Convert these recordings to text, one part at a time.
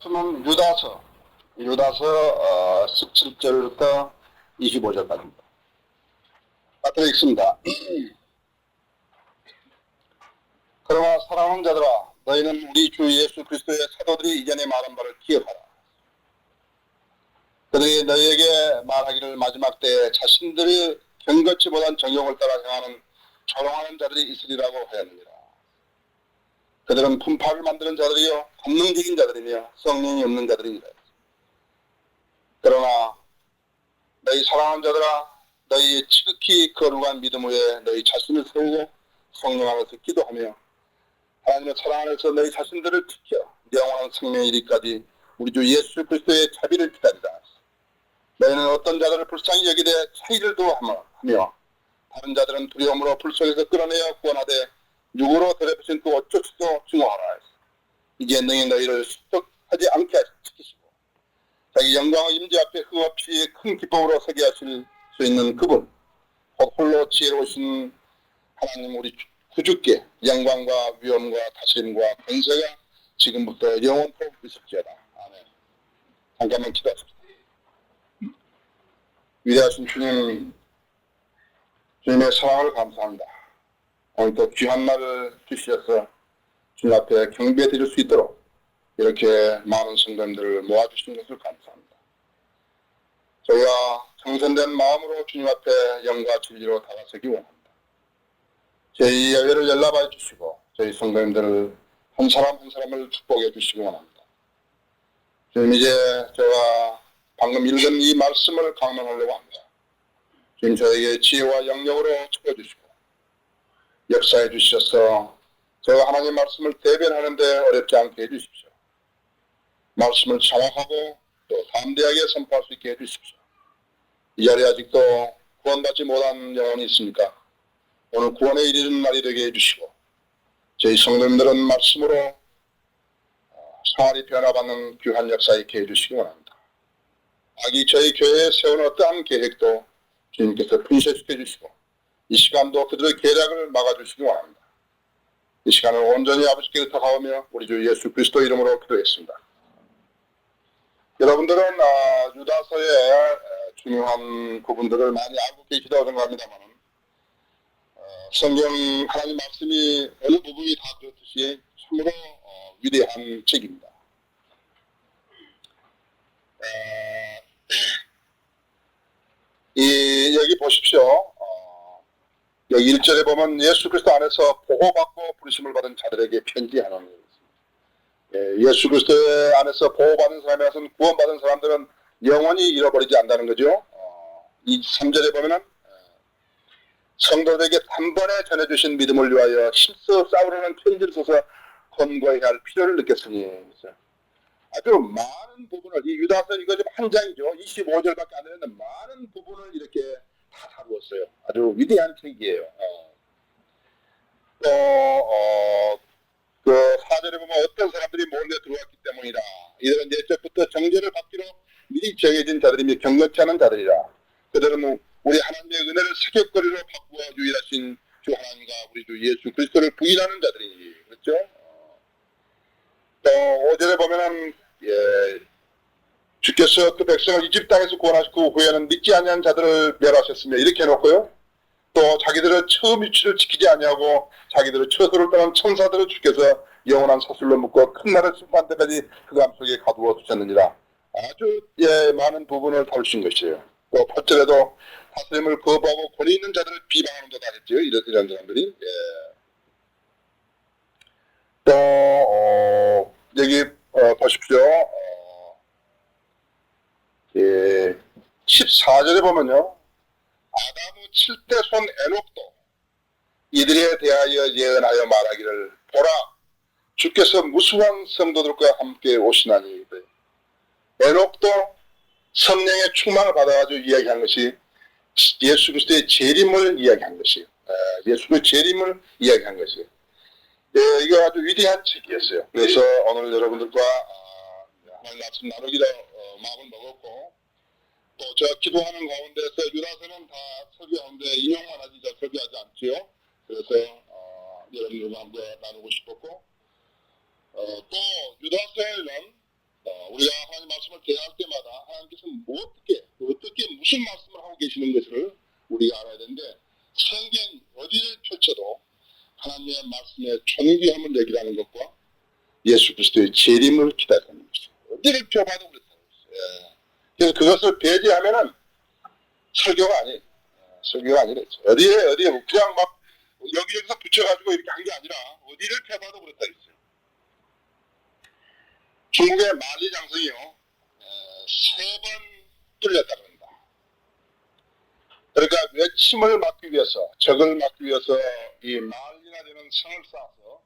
말씀은 유다서 17절부터 25절까지입니다. 같이 읽습니다. 그러나 사랑하는 자들아, 너희는 우리 주 예수 그리스도의 사도들이 이전에 말한 바를 기억하라. 그들이 너희에게 말하기를 마지막 때에 자신들의 경건치 못한 정욕을 따라 행하는 조롱하는 자들이 있으리라고 하였느니라. 그들은 분파를 만드는 자들이요 권능적인 자들이며 성령이 없는 자들이니라. 그러나 너희 사랑하는 자들아, 너희 지극히 거룩한 믿음 위에 너희 자신을 세우고 성령 안에서 기도하며 하나님의 사랑 안에서 너희 자신들을 지켜 영원한 생명에 이르기까지 우리 주 예수 그리스도의 자비를 기다리라. 너희는 어떤 자들을 불쌍히 여기되 차이를 도하며 다른 자들은 두려움으로 불 속에서 끌어내어 구원하되 육으로 더럽히신 또 어쩌지도 증오하라. 이제 너희를 수척하지 않게 지키시고 자기 영광의 임재 앞에 흠없이 큰 기쁨으로 서게 하실 수 있는 그분, 곧 홀로 지혜로우신 하나님 우리 구주께 영광과 위엄과 다스림과 권세가 지금부터 영원토록 있을지어다. 아멘. 잠깐만 기도하십시오. 위대하신 주님, 주님의 사랑을 감사합니다. 오늘 또 귀한 날을 주셔서 주님 앞에 경배 드릴 수 있도록 이렇게 많은 성도님들을 모아주신 것을 감사합니다. 저희가 정선된 마음으로 주님 앞에 영과 진리로 다가서기 원합니다. 저희 예배를 연락해 주시고 저희 성도님들을 한 사람 한 사람을 축복해 주시기 원합니다. 주님, 이제 제가 방금 읽은 이 말씀을 강론하려고 합니다. 주님, 저에게 지혜와 영역으로 채워주시고 역사해 주셔서 제가 하나님 말씀을 대변하는데 어렵지 않게 해주십시오. 말씀을 정확하고 또 담대하게 선포할 수 있게 해주십시오. 이 자리에 아직도 구원받지 못한 영혼이 있습니까? 오늘 구원에 이르는 날이 되게 해주시고 저희 성도님들은 말씀으로 생활이 변화받는 귀한 역사 있게 해주시기 원합니다. 악이 저희 교회에 세운 어떠한 계획도 주님께서 분쇄시켜 주시고 이 시간도 그들의 계략을 막아주시기 원합니다. 이 시간을 온전히 아버지께 의탁하오며 우리 주 예수 그리스도 이름으로 기도했습니다. 여러분들은 유다서의 중요한 부분들을 많이 알고 계시다고 생각합니다만 성경 하나님 말씀이 어느 부분이 다 그렇듯이 참으로 위대한 책입니다. 여기 보십시오. 여기 1절에 보면 예수 그리스도 안에서 보호받고 부르심을 받은 자들에게 편지하는 것입니다. 예수 그리스도 안에서 보호받은 사람이라서는 구원받은 사람들은 영원히 잃어버리지 않는다는 거죠. 이 3절에 보면은 성도들에게 단번에 전해주신 믿음을 위하여 힘써 싸우려는 편지를 써서 권고해야 할 필요를 느꼈으니 아주 많은 부분을 이 유다서 이거 좀 한 장이죠. 25절밖에 안 되는데 많은 부분을 이렇게 다 다루었어요. 아주 위대한 책이에요. 그 4절에 보면 어떤 사람들이 몰래 들어왔기 때문이라 이들은 예적부터 정죄를 받기로 미리 정해진 자들이며 경건치 않은 자들이라 그들은 우리 하나님의 은혜를 사격거리로 바꾸어 유일하신 주 하나님과 우리 주 예수 그리스도를 부인하는 자들이니 그렇죠? 또 5절에 보면은 주께서 그 백성을 이집 땅에서 구원하시고 후에는 믿지 아니한 자들을 멸하셨으며 이렇게 해놓고요. 또 자기들의 처음 위치를 지키지 아니하고 자기들의 처소를 떠난 천사들을 주께서 영원한 사슬로 묶어 큰 날의 심판 때까지 그 감 속에 가두어 두셨느니라. 아주 많은 부분을 다루신 것이에요. 또 8절에도 다스림을 거부하고 권위 있는 자들을 비방하는도다 했죠. 이런 사람들이. 또 여기 보십시오. 14절에 보면요. 아담의 7대 손 에녹도 이들에 대하여 예언하여 말하기를 보라 주께서 무수한 성도들과 함께 오시나니 에녹도 성령의 충만을 받아가지고 이야기한 것이 예수 그리스도의 재림을 이야기한 것이에요. 예수의 재림을 이야기한 것이에요. 이거 아주 위대한 책이었어요. 그래서 오늘 여러분들과 하나님 말씀 나누기로 마음을 먹었고 또 제가 기도하는 가운데서 유다서는 다 설교하는데 인용만 하지 설교하지 않지요. 그래서 여러분들과 함께 나누고 싶었고 또 유다서에는 우리가 하나님 말씀을 대할 때마다 하나님께서 어떻게 무슨 말씀을 하고 계시는 것을 우리가 알아야 되는데, 성경 어디를 펼쳐도 하나님의 말씀에 존귀함을 얘기하는 것과 예수 그리스도의 재림을 기다리는 것이죠. 어디를 펴봐도 그렇다고 했어요. 그래서 그것을 배제하면은 설교가 아니에요. 설교가 아니랬죠. 어디에 그냥 막 여기저기서 붙여가지고 이렇게 한 게 아니라 어디를 펴봐도 그렇다 했어요. 중국의 만리장성이요, 3번 뚫렸다 그럽니다. 그러니까 외침을 막기 위해서, 적을 막기 위해서 이 만리나 되는 성을 쌓아서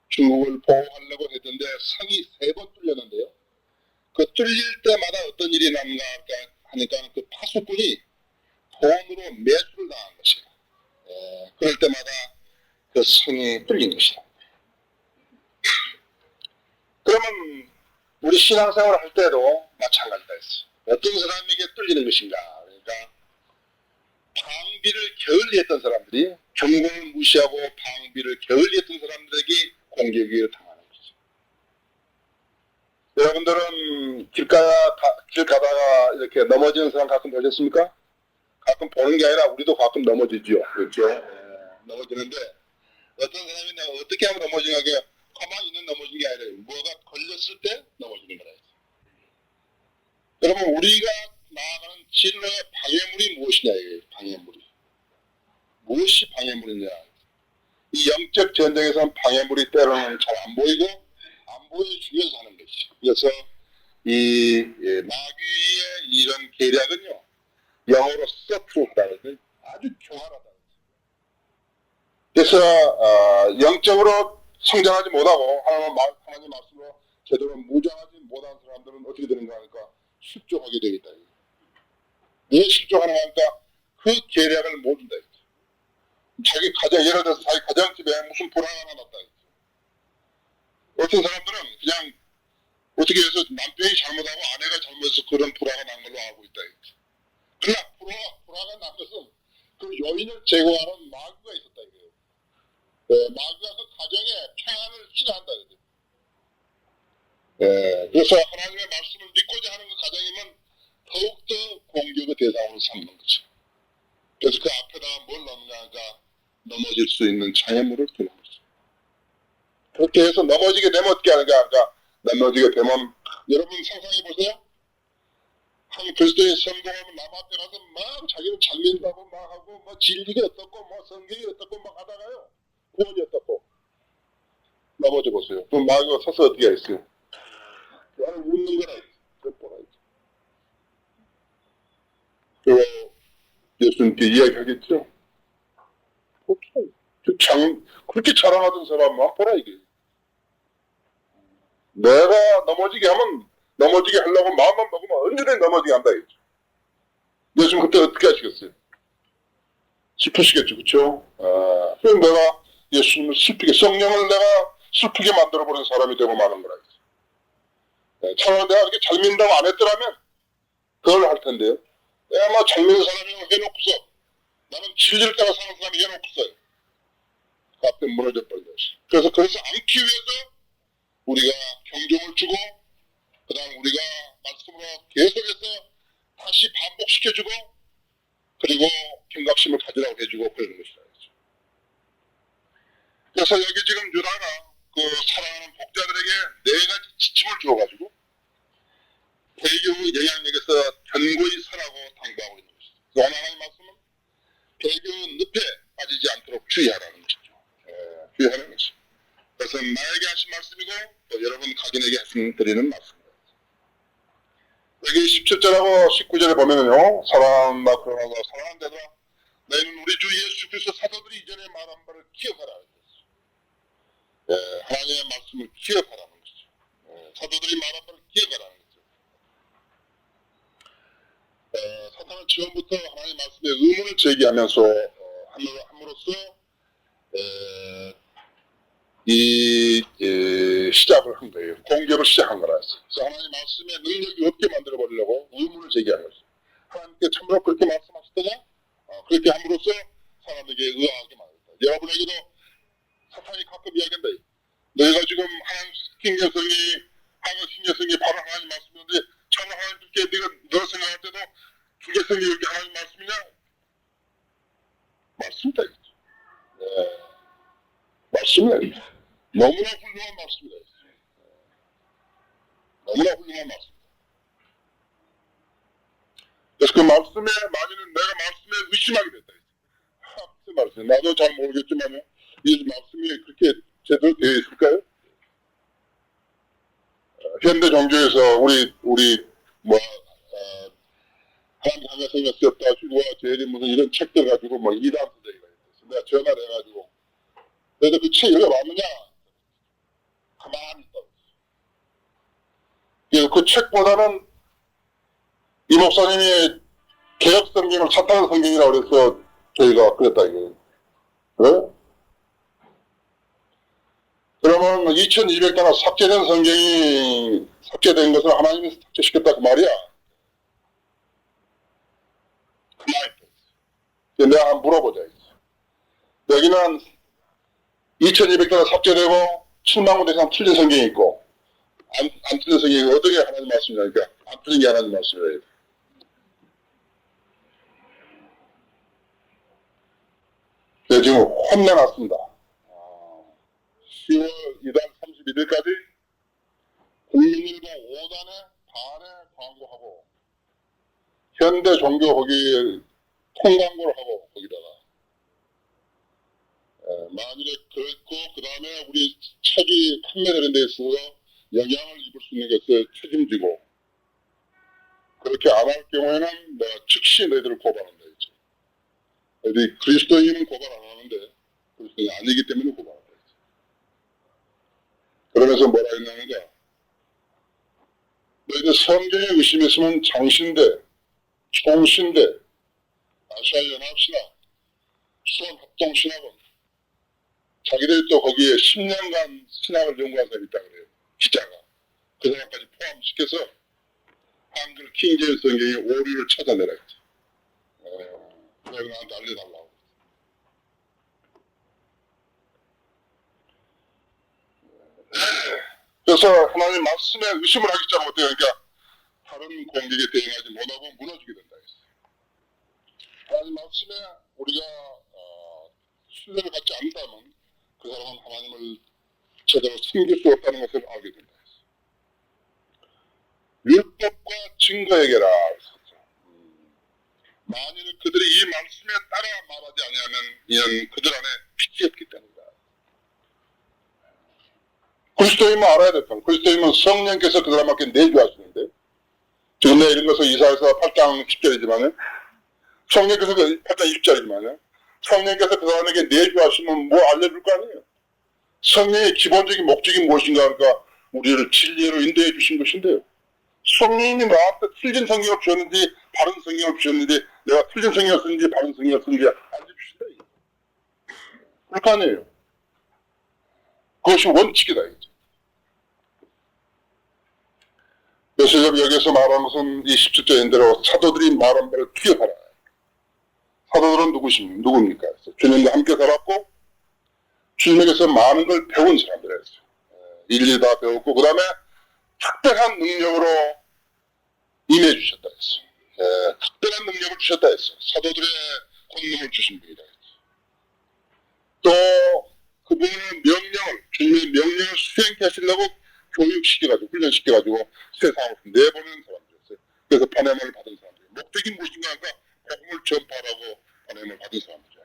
중국을 보호하려고 했던데 성이 3번 뚫렸는데요. 그 뚫릴 때마다 어떤 일이 났는가 하니까 그 파수꾼이 돈으로 매수를 당한 것이에요. 그럴 때마다 그 성이 뚫린 것이에요. 그러면 우리 신앙생활을 할 때도 마찬가지다 했어요. 어떤 사람에게 뚫리는 것인가? 그러니까 방비를 게을리했던 사람들이, 경고를 무시하고 방비를 게을리했던 사람들에게 공격을 당하는 거죠. 여러분들은 길 가다가 이렇게 넘어지는 사람 가끔 보셨습니까? 가끔 보는 게 아니라 우리도 가끔 넘어지죠. 그렇죠? 넘어지는데 어떤 사람이 내가 어떻게 하면 넘어지냐, 가만히 있는 넘어진 게 아니라 뭐가 걸렸을 때 넘어지는 거라. 여러분, 우리가 나아가는 진로의 방해물이 무엇이냐, 이게 방해물이. 무엇이 방해물이냐. 이 영적 전쟁에서는 방해물이 때로는 잘 안 보이고 안 보여주면서 하는 것이죠. 그래서 이 마귀의 이런 계략은요, 영어로 서프로다는 것은 아주 교활하다. 그래서 영적으로 성장하지 못하고 하나님 말씀으로 제대로 무장하지 못한 사람들은 어떻게 되는가 하니까 실족하게 되겠다. 왜 실족하는가 하니까 그 계략을 모른다. 자기 가정, 예를 들어서 자기 가정집에 무슨 불화가 하나 났다. 어떤 사람들은 그냥 어떻게 해서 남편이 잘못하고 아내가 잘못해서 그런 불화가 난 걸로 알고 있다. 그러나 불화가 난 것은 그 요인을 제거하는 마귀가 있었다. 마귀가 그 가정에 평안을 싫어한다. 그래서 하나님의 말씀을 믿고자 하는 그 가정이면 더욱더 공격의 대상으로 삼는 거죠. 그래서 그 앞에다 뭘 넣느냐가 넘어질 수 있는 장애물을 두는 거죠. 그렇게 해서 넘어지게 되면 어떻게 하는가? 그러니까 넘어지게 되면 여러분 상상해 보세요. 한 그리스도의 성공하면 남 앞에 가서 막 자기는 잘 믿는다고 막 하고 뭐 진리가 어떻고 뭐 성경이 어떻고 막 하다가요, 구원이 어떻고 넘어져 보세요. 그럼 마귀가 서서 어떻게 했어요? 나는 웃는 거라 했지. 그리고 예수님께 이야기하겠죠. 그렇게 자랑하던 사람만 보라 이게. 내가 넘어지게 하면 넘어지게 하려고 마음만 먹으면 언제든지 넘어지게 한다 이거죠. 예수님 그때 어떻게 하시겠어요? 슬프시겠죠, 그렇죠? 그럼 내가 예수님을 슬프게, 성령을 내가 슬프게 만들어버린 사람이 되고 마는 거라. 차라리 내가 이렇게 잘 믿는다고 안 했더라면 그걸 할 텐데요. 내가 막 잘 믿는 사람이라고 해놓고서 나는 질질 따라 사는 사람이 해놓고서요, 그 앞에 무너져 버린 것이. 그래서 않기 위해서 우리가 경종을 주고 그 다음 우리가 말씀으로 계속해서 다시 반복시켜주고 그리고 경각심을 가지라고 해주고 그러는 것이다. 그래서 여기 지금 유다가 그 사랑하는 복자들에게 4가지 지침을 주어가지고 배교의 영향력에서 견고히 서라고 당부하고 있는 것이죠. 오늘 하나님 말씀은 배교의 늪에 빠지지 않도록 주의하라는 것이죠. 주의하는 것이죠. 그래서 나에게 하신 말씀이고 또 여러분 각인에게 드리는 말씀입니다. 여기 17절하고 19절에 보면은요, 사랑한다 그러나서 사랑한데도 너희는 우리 주 예수 그리스도 사도들이 이전에 말한 바를 기억하라. 하나님의 말씀을 기억하라는 것이죠. 사도들이 말한 바를 기억하라는 것이죠. 사탄은 처음부터 하나님의 말씀에 의문을 제기하면서 함으로써 시작을 한 거예요. 공격을 시작한 거라 했어요. 그래서 하나님 말씀에 능력이 없게 만들어버리려고 의문을 제기한 것이죠. 하나님께 참으로 그렇게 말씀하셨더냐? 그렇게 함으로써 사람에게 의아하게 만들었다. 여러분에게도 사탄이 가끔 이야기한다. 너희가 지금 하나님 신경성이 하고 신경성이 바로 하나님 말씀인데 참 하나님께 네가 너 생각할 때도 신경성이 이렇게 하나님 말씀이냐? 맞습니다. 네. 맞습니다. 너무나 훌륭한 말씀이다. 너무나 훌륭한 말씀. 그래서 그 말씀에 많이는 내가 말씀에 의심하게 됐다. 무슨 말씀? 나도 잘 모르겠지만요. 이 말씀이 그렇게 제대로 되어 있을까요? 현대 종교에서 우리 하나님 하나님에 쓰였다 주와 제리 무슨 이런 책들 가지고 뭐 이단 쓰레기가 있어. 내가 전화를 해가지고 그래서 그 책 읽어봤느냐? 가만히 있다고. 그래서 그 책보다는 이 목사님이 개혁 성경을 사탄 성경이라고 그래서 저희가 그랬다 이거예요. 네? 그러면 2200개나 삭제된 성경이 삭제된 것을 하나님이 삭제시켰다 그 말이야. 그 말이야. 내가 한번 물어보자. 여기는 2200개나 삭제되고 7만 군데 이상 틀린 성경이 있고 안 틀린 성경이 어떻게 하나님 말씀이냐니까 안 틀린 게 하나님 말씀이에요. 네, 지금 혼내놨습니다. 10월 이달 31일까지 국민일보 5단에 반에 광고하고 현대 종교 거기 통광고를 하고 거기다가 만일에 그랬고 그 다음에 우리 책이 판매되는 데 있어서 영향을 입을 수 있는 것을 책임지고 그렇게 안 할 경우에는 내가 즉시 너희들을 고발한다 했죠. 너희들이 그리스도인은 고발 안 하는데 그리스도인이 아니기 때문에 고발한다 했죠. 그러면서 뭐라 했냐면 너희들 성경에 의심했으면 장신대, 총신대, 아시아연합신학, 수원합동신학원 자기들이 또 거기에 10년간 신학을 연구한 사람이 있다 그래요. 기자가. 그 사람까지 포함시켜서 한글 킹제임스 성경의 오류를 찾아내라 했지. 그래서 나한테 알려달라고. 그래서 하나님 말씀에 의심을 하기 시작하면 어때요? 그러니까 다른 공격에 대응하지 못하고 무너지게 된다 했어요. 하나님 말씀에 우리가 신뢰를 갖지 않는다면 그 사람은 하나님을 제대로 섬길 수 없다는 것을 알게 된다 했어요. 율법과 증거에게라 했었죠. 만일 그들이 이 말씀에 따라 말하지 아니하면 이는 그들 안에 빛이 없기 때문이다. 그리스도인은 알아야 될 건 그리스도인은 성령께서 그 사람에게 내주하시는데 지금 내가 읽은 것은 이사야서 8장 10절이지만요. 성령께서 8장 20절이지만요. 성령께서 그 사람에게 내주하시면 뭐 알려줄 거 아니에요. 성령의 기본적인 목적이 무엇인가 하니까 우리를 진리로 인도해 주신 것인데요. 성령님이 나한테 틀린 성경을 주셨는지 바른 성경을 주셨는지 내가 틀린 성경을 쓰는지 바른 성경을 쓰는지 알려주신다. 그럴 거 아니에요. 그것이 원칙이다. 그래서 여기서 말하는 것은 이 17절인 대로 사도들이 말한 바를 기억하라. 사도들은 누굽니까? 주님과 함께 살았고 주님에게서 많은 걸 배운 사람들이었어요. 일일이 다 배웠고 그 다음에 특별한 능력으로 임해 주셨다 했어요. 특별한 능력을 주셨다 했어요. 사도들의 권능을 주신 분이다 했어요. 또 그분의 명령을 주님의 명령을 수행케 하시려고 교육시켜가지고 훈련시켜가지고 세상으로 내보내는 사람들이었어요. 그래서 번뇌를 받은 사람들이에요. 목적이 무엇인가 하니까 복음을 전파하라고 번뇌를 받은 사람들이에요.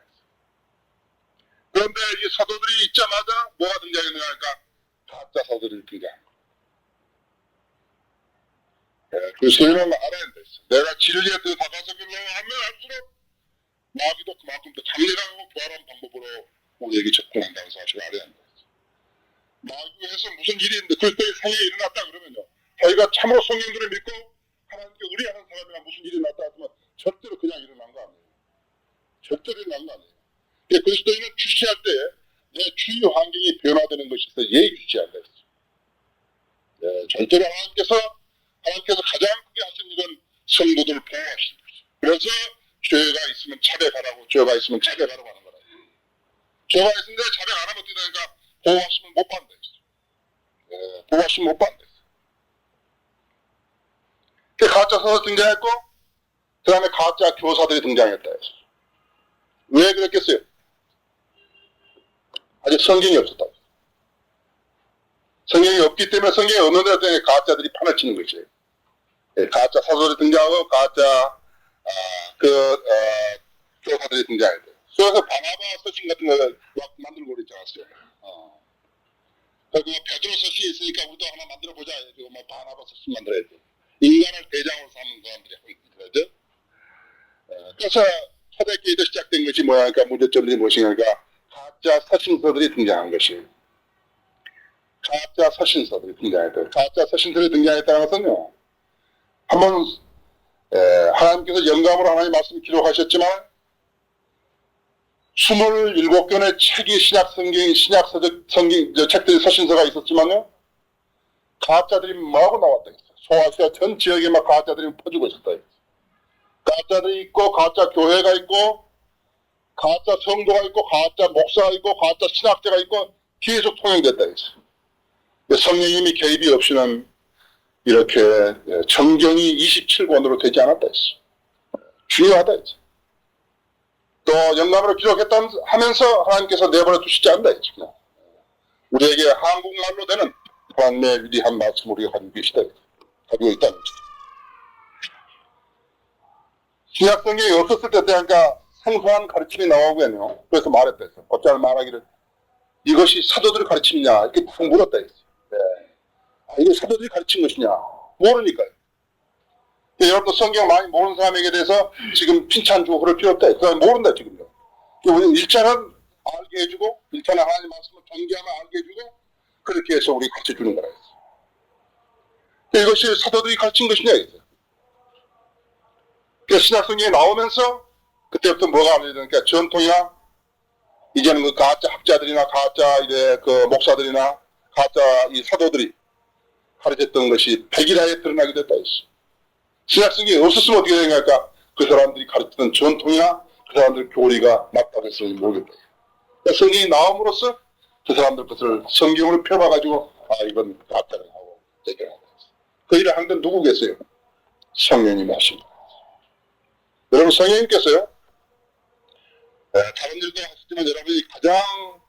그런데 이 사도들이 있자마자 뭐가 등장했는가 하니까 가짜 사도들이 등장한 거예요. 그리스도인은 알아야 된다 했어요. 내가 진리에 더 다가서기로 하면 할수록 마귀도 그만큼 더 강렬하고 부활한 방법으로 우리에게 접근한다는 사실을 알아야 한다. 마귀에서 무슨 일이 있는데 그리스도의 생에 일어났다 그러면요. 저희가 참으로 성령들을 믿고 하나님께 의뢰하는 사람이랑 무슨 일이 났다 하지만 절대로 그냥 일어난 거 아니에요. 절대로 일어난 거 아니에요. 그리스도인은 주시할 때 내 주위 환경이 변화되는 것이 있어 예의주시한다 했어요. 절대로 하나님께서 가장 크게 하신 일은 성도들을 보호하시는 것이죠. 그래서 죄가 있으면 차별하라고 죄가 있으면 차별하라고 하는 거라. 죄가 있는데 차별 안 하면 어떻게 되니까 보호하시면 못 받는다 했어요. 보호하시면 못 받는다 했어요. 그 가짜 선수 등장했고 그 다음에 가짜 교사들이 등장했다. 왜 그랬겠어요? 아직 성경이 없었다. 성경이 없기 때문에 성경이 없는 데 때문에 가짜들이 판을 치는 것이에요. 가짜 사도들이 등장하고 가짜 교사들이 등장했대요. 그래서 바나바 서신 같은 걸 막 만들고 그랬지 않았어요. 그리고 베드로 서신이 있으니까 우리도 하나 만들어보자. 그리고 막 바나바 서신 만들어야 돼. 인간을 대장으로 삼는 사람들이 하고 있더라고요. 그래서 초대교회도 시작된 것이 뭐야? 그러니까 문제점들이 무엇인가? 그러니까 가짜 서신서들이 등장한 것이에요. 가짜 서신서들이 등장했다. 가짜 서신서들이 등장했다는 것은요. 한번 하나님께서 영감으로 하나님 말씀을 기록하셨지만 27권의 책이 신약서적 성경 책들이 서신서가 있었지만요. 가짜들이 마구 나왔다. 소아시아 전 지역에 막 가짜들이 퍼지고 있었다. 가짜들이 있고 가짜 교회가 있고 가짜 성도가 있고 가짜 목사가 있고 가짜 신학자가 있고 계속 통용됐다. 성령님이 개입이 없이는 이렇게 정경이 27권으로 되지 않았다 했어. 중요하다 했어. 또 영감으로 기록했다 하면서 하나님께서 내버려 두시지 않는다 했죠. 우리에게 한국말로 되는 하나님의 위대한 말씀을 우리가 가지고 계시다. 가지고 있다는 거죠. 신약 성경이 없었을 때 그러니까 생소한 가르침이 나오고요. 그래서 말했다 했어. 어쩌면 말하기를 이것이 사도들의 가르침이냐 이렇게 딱 물었다 했어. 네. 이게 사도들이 가르친 것이냐 모르니까요. 여러분도 성경 많이 모르는 사람에게 대해서 지금 칭찬 주고 그럴 필요 없다. 그 모른다 지금요. 일차는 알게 해주고 일차는 하나님 말씀을 전개하면 알게 해주고 그렇게 해서 우리 가르쳐주는 거라 했어요. 이것이 사도들이 가르친 것이냐 했어요. 그래서 신약 성경에 나오면서 그때부터 뭐가 알려지니까 전통이나 이제는 그 가짜 학자들이나 가짜 그 목사들이나 가짜 이 사도들이 가르쳤던 것이 백일하에 드러나게 됐다 했어. 신약 성경이 없었으면 어떻게 되냐니까 그 사람들이 가르치던 전통이나 그 사람들 교리가 맞다고 했으니 모르겠다. 그러니까 성경이 나옴으로써 그 사람들 것을 성경으로 펴봐가지고 이건 가짜를 하고 얘기를 그 일을 한 건 누구겠어요? 성령님이 하십니다. 여러분 성령님께서요 다른 일도 하시지만 여러분이 가장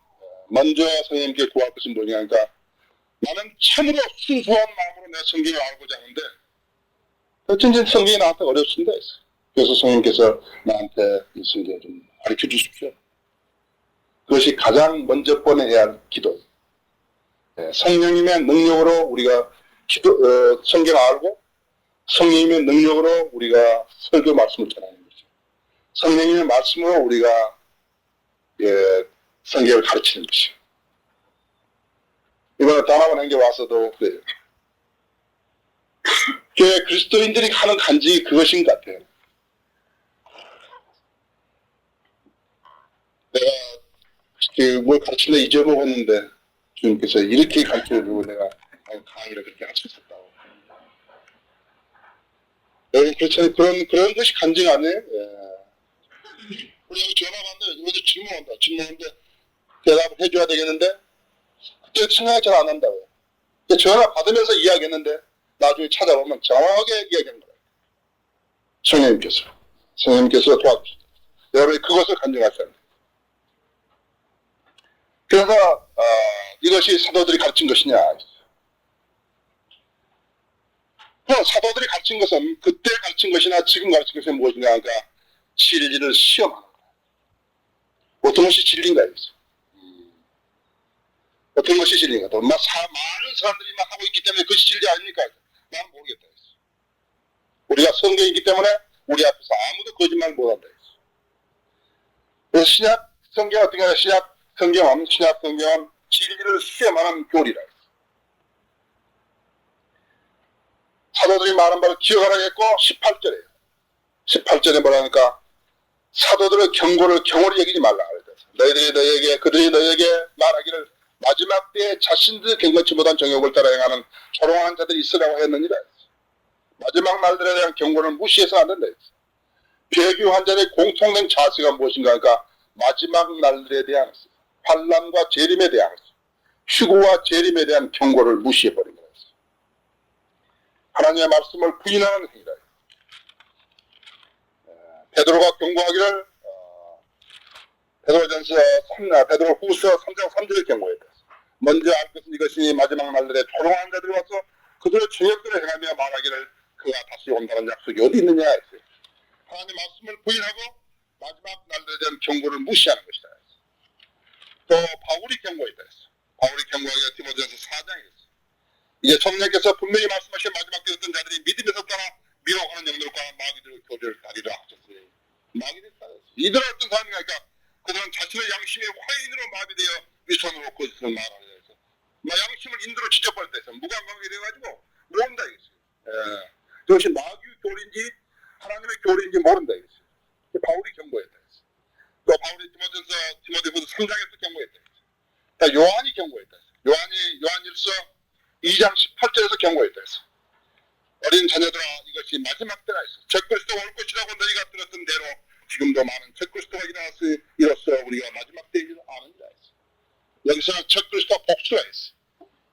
먼저 성령님께 구할 것은 뭐냐 그러니까 나는 참으로 순수한 마음으로 내 성경을 알고자 하는데 어쩐지 성경이 나한테 어렵습니다. 그래서 성령님께서 나한테 이 성경을 좀 가르쳐 주십시오. 그것이 가장 먼저 뻔해야 할 기도예요. 성령님의 능력으로 우리가 성경을 알고 성령님의 능력으로 우리가 설교 말씀을 전하는 거죠. 성령님의 말씀으로 우리가 성경을 가르치는 것이죠. 이번에 다나반 행교 와서도 그래요. 교회 그리스도인들이 하는 간증이 그것인 것 같아요. 내가 뭘 가르치려 잊어먹었는데 주님께서 이렇게 가르쳐주고 내가 강의를 그렇게 할 수 있었다고. 여러분 그렇잖아요. 그런 것이 간증 아니에요? 우리 여기 전화 왔는데 여기서 질문한다. 질문하는데 대답을 해줘야 되겠는데 그때 생각이 잘 안 난다고요. 전화 받으면서 이야기했는데 나중에 찾아보면 정확하게 이야기하는 거예요. 성령님께서 도와주십니다. 여러분이 그것을 간증하셔야 합니다. 그래서 이것이 사도들이 가르친 것이냐. 사도들이 가르친 것은 그때 가르친 것이나 지금 가르친 것이 무엇이냐. 그러니까 진리를 시험하는 거예요. 어떤 것이 진리인가요? 어떤 것이 진리인가? 많은 사람들이 막 하고 있기 때문에 그것이 진리 아닙니까? 나는 모르겠다. 우리가 성경이기 때문에 우리 앞에서 아무도 거짓말 못한다. 그래서 신약 성경 어떻게 하냐? 신약 성경은 진리를 시험하는 교리라. 사도들이 말한 바를 기억하라고 했고 18절에 18절에 뭐라니까 사도들의 경고를 여기지 말라 그랬어요. 그들이 너에게 말하기를 마지막 때에 자신들 경건치 못한 정욕을 따라 행하는 조롱하는 자들이 있으라고 했느니라. 마지막 날들에 대한 경고를 무시해서는 안 된다. 배교한 자의 공통된 자세가 무엇인가 하니까 마지막 날들에 대한 환난과 재림에 대한 휴거와 재림에 대한 경고를 무시해버린 거예요. 하나님의 말씀을 부인하는 행위다. 베드로가 경고하기를 베드로후서 3장 3절에 경고했다. 먼저 알 것은 이것이 마지막 날들에 조롱하는 자들이 와서 그들의 죄악들을 행하며 말하기를 그가 다시 온다는 약속이 어디 있느냐 했어요. 하나님의 말씀을 부인하고 마지막 날들에 대한 경고를 무시하는 것이다. 또 바울이 경고했다 했어. 바울이 경고하기가 디모데전서 4장에 있어. 이제 성령께서 분명히 말씀하신 마지막 때 어떤 자들이 믿음에서 떠나 미혹하는 영들과 마귀들의 교제를 다리라 하셨으니 마귀들 따랐어. 이들은 어떤 사람이니까 그들은 자신의 양심이 화인으로 마비되어 위선으로 거짓을 말하려 해서 양심을 인도로 지져버릴 때서 무관관계 돼가지고 모른다 이거지. 그것이 마귀의 교리인지 하나님의 교리인지 모른다 이거지. 바울이 경고했다 했어. 또 바울이 디모데후서 3장에서 경고했다 했어. 요한이 경고했다 했어. 요한일서 2장 18절에서 경고했다 했어. 어린 자녀들아 이것이 마지막 때가 있어. 적그리스도가 올 것이라고 너희가 들었던 대로 지금도 많은 적그리스도가 이로써 우리가 마지막 때에 아는이라 했어. 여기서는 적그리스도와 복수가 있어.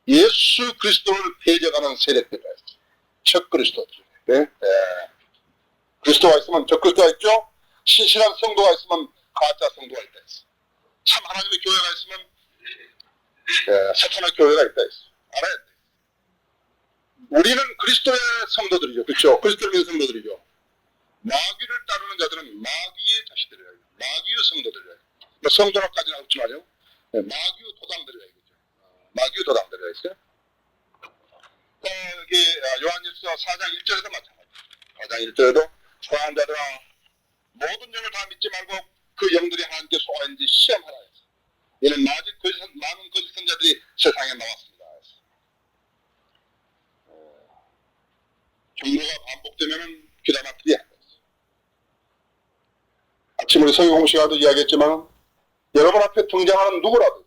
예수 그리스도를 대적하는 세력들이라 했어. 적그리스도들. 네? 그리스도가 있으면 적그리스도가 있죠. 신실한 성도가 있으면 가짜 성도가 있다 했어. 참 하나님의 교회가 있으면 사탄의 교회가 있다 했어. 알아야 돼. 우리는 그리스도의 성도들이죠. 그렇죠? 그리스도를 믿는 성도들이죠. 마귀를 따르는 자들은 마귀의 자식들이라 해요. 마귀의 성도들이라 해요. 성도라까지는 없지만요. 마귀의 도당들이라 이거죠. 마귀의 도당들이라 했어요. 또 여기 요한일서 4장 1절에도 마찬가지. 4장 1절에도 소환한 자들아 모든 영을 다 믿지 말고 그 영들이 하나님께 속하는지 시험하라 했어. 이는 많은 거짓 선자들이 세상에 나왔습니다. 경고가 반복되면 귀담아 들여야 한다. 아침 우리 성경공 시간에도 이야기했지만 여러분 앞에 등장하는 누구라도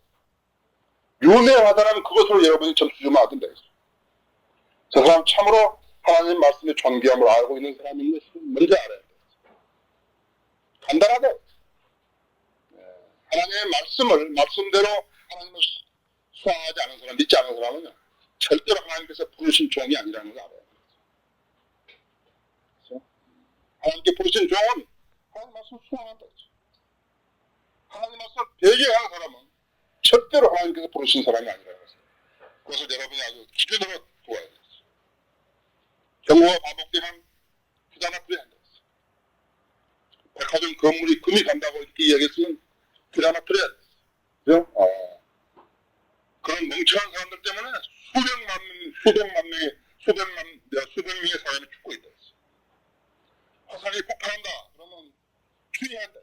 유명하다면 그것으로 여러분이 점수 주면 안 된다. 저 사람 참으로 하나님 말씀의 존귀함을 알고 있는 사람인 것을 먼저 알아야 돼. 간단하다. 하나님의 말씀대로 하나님을 수행하지 않은 사람, 믿지 않은 사람은 절대로 하나님께서 부르신 종이 아니라는 걸 알아야 돼. 하나님께 부르신 종은 하나님 말씀을 수행한다. 하나님 말씀을 배경하는 사람은 절대로 하나님께서 부르신 사람이 아니라는 것을. 그것을 여러분이 아주 기준으로 두어야 돼. 경고가 반복되면 귀담아 들여야 한다. 백화점 건물이 금이 간다고 이렇게 이야기했으면 귀담아 들여야 돼. 그죠? 그런 멍청한 사람들 때문에 수백 명의 사람이 죽고 있다. 화산이 폭발한다. 그러면 주의해야 한다.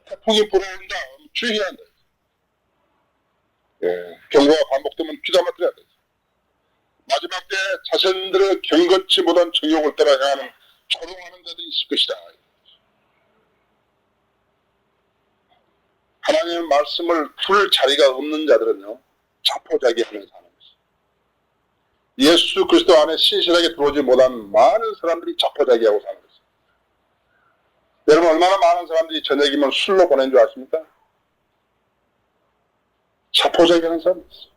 태풍이 불어온다. 주의해야 한다. 경고가 반복되면 귀담아 들어야 돼. 마지막 때 자신들의 경건치 못한 정욕을 따라 향하는 조롱하는 자들이 있을 것이다. 하나님의 말씀을 풀 자리가 없는 자들은요, 자포자기하면서 사는 것이죠. 예수 그리스도 안에 신실하게 들어오지 못한 많은 사람들이 자포자기하고 사는 것이죠. 여러분 얼마나 많은 사람들이 저녁이면 술로 보낸 줄 아십니까? 자포자기하는 사람이 있어요.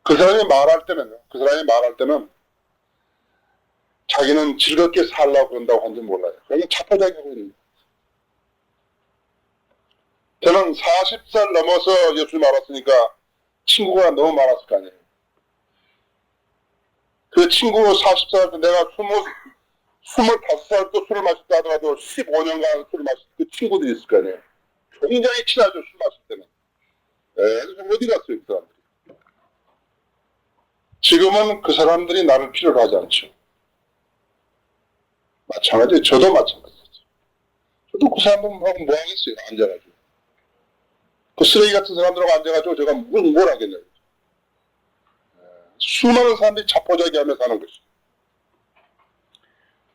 그 사람이 말할 때는 자기는 즐겁게 살라고 그런다고 하는지 몰라요. 그러면 자포자기하고 있는 거예요. 저는 40살 넘어서 예수님 알았으니까 친구가 너무 많았을 거 아니에요. 그 친구 40살 때 내가 25살 또 술을 마셨다 하더라도 15년간 술을 마실 그 친구들이 있을 거 아니에요. 굉장히 친하죠, 술 마실 때는. 어디 갔어요, 그 사람들이. 지금은 그 사람들이 나를 필요로 하지 않죠. 마찬가지예요. 저도 마찬가지죠. 저도 그 사람들하고 뭐 하겠어요, 앉아가지고. 그 쓰레기 같은 사람들하고 앉아가지고 제가 뭘 하겠냐고. 수많은 사람들이 자포자기하며 사는 것이죠.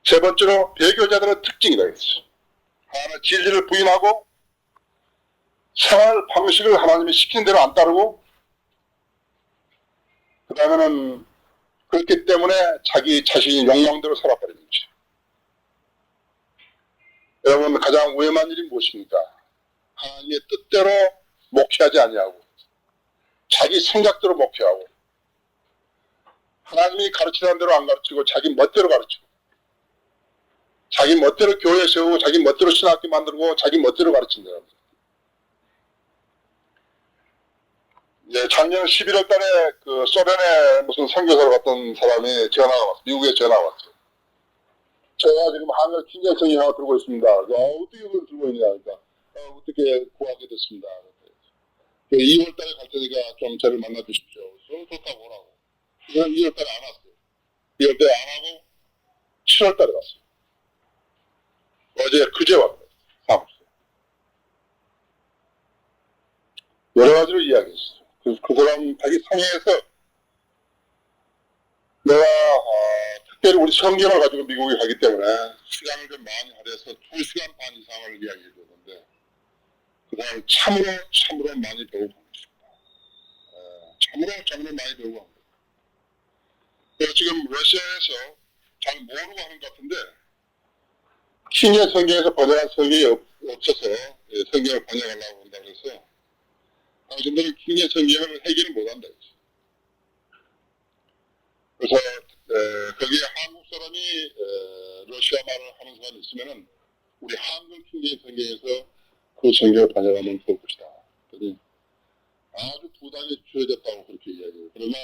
세 번째로 배교자들의 특징이다 했어요. 하나님의 진리를 부인하고 생활 방식을 하나님이 시킨 대로 안 따르고 그 다음에는 그렇기 때문에 자기 자신이 욕망대로 살아버리는 거죠. 여러분 가장 위험한 일이 무엇입니까? 하나님의 뜻대로 목회하지 아니하고 자기 생각대로 목회하고 하나님이 가르치는 대로 안 가르치고 자기 멋대로 가르치고, 자기 멋대로 교회 세우고, 자기 멋대로 신학교 만들고, 자기 멋대로 가르친다는 거예요. 예, 작년 11월 달에 그 소련에 무슨 선교사로 갔던 사람이 전화가 왔어요. 미국에 전화가 왔어요. 제가 지금 한글 킹제성이 하나 들고 있습니다. 어떻게 그걸 들고 있냐, 그러니까 어떻게 구하게 됐습니다. 2월 달에 갈 테니까 좀 저를 만나 주십시오. 좋다고 오라고. 그냥 2월 달에 안 왔어요. 2월 달에 안 하고 7월 달에 갔어요. 어제 그제 왔어요. 사무실에. 여러 가지로 이야기했어요. 그 사람 자기 상해에서 내가 특별히 우리 성경을 가지고 미국에 가기 때문에 시간을 좀 많이 할애해서 2시간 반 이상을 이야기해 줬는데 그 사람 참으로 많이 배우고 있습니다. 참으로 많이 배우고 합니다. 그래서 지금 러시아에서 잘 모르고 하는 것 같은데 킹의 성경에서 번역한 성경이 없어서 성경을 번역하려고 한다고 해서 당신들은 킹의 성경을 해결을 못한다. 그래서 거기에 한국 사람이 러시아 말을 하는 사람이 있으면은 우리 한글 킹의 성경에서 그 성경을 번역하면 좋을 것이다. 그러니 아주 부담이 주어졌다고 그렇게 이야기해요. 그러나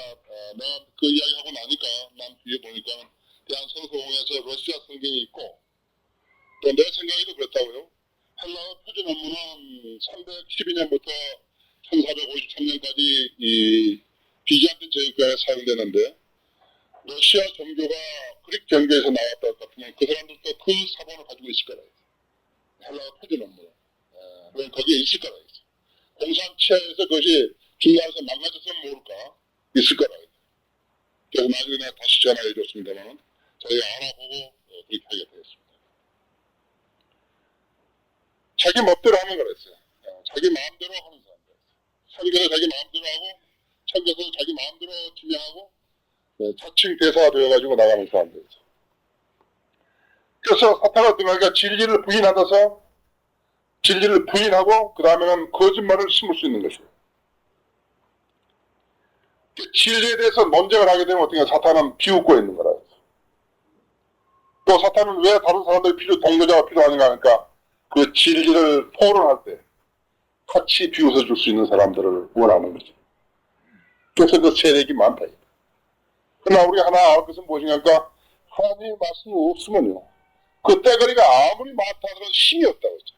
내가 그 이야기하고 나니까 난 뒤에 보니까 대한성서공회에서 러시아 성경이 있고 또 내 생각에도 그렇다고요. 헬라어 표준 원문은 312년부터 1453년까지 이 비잔틴 제국에 사용되는데 러시아 종교가 그릭 종교에서 나왔다 같으면 그 사람들도 그 사본을 가지고 있을 거라. 헬라어 표준 원문. 거기에 있을 거라. 공산치하에서 그것이 중간에서 망가졌으면 모를까 있을 거라. 그래서 나중에 내가 다시 전화해 줬습니다만 저희가 알아보고 그렇게 하게 되었습니다. 자기 멋대로 하는 거랬어요. 자기 마음대로 하는 사람들. 설교도 자기 마음대로 하고 설교도 자기 마음대로 진행하고 자칭 대사가 되어가지고 나가는 사람들. 그래서 사탄은 어떤가 진리를 부인하면서 진리를 부인하고 그 다음에는 거짓말을 심을 수 있는 것이에요. 진리에 대해서 논쟁을 하게 되면 어떻게 사탄은 비웃고 있는 거라. 또 사탄은 왜 다른 사람들이 동료자가 필요하는가 하니까 그 진리를 토론할 때 같이 비웃어 줄 수 있는 사람들을 원하는 거지. 그래서 그 세력이 많다. 그러나 우리가 하나 알 것은 무엇인가 하니까 하나님의 말씀이 없으면요. 그 떼거리가 아무리 많다 하더라도 힘이 없다고 했죠.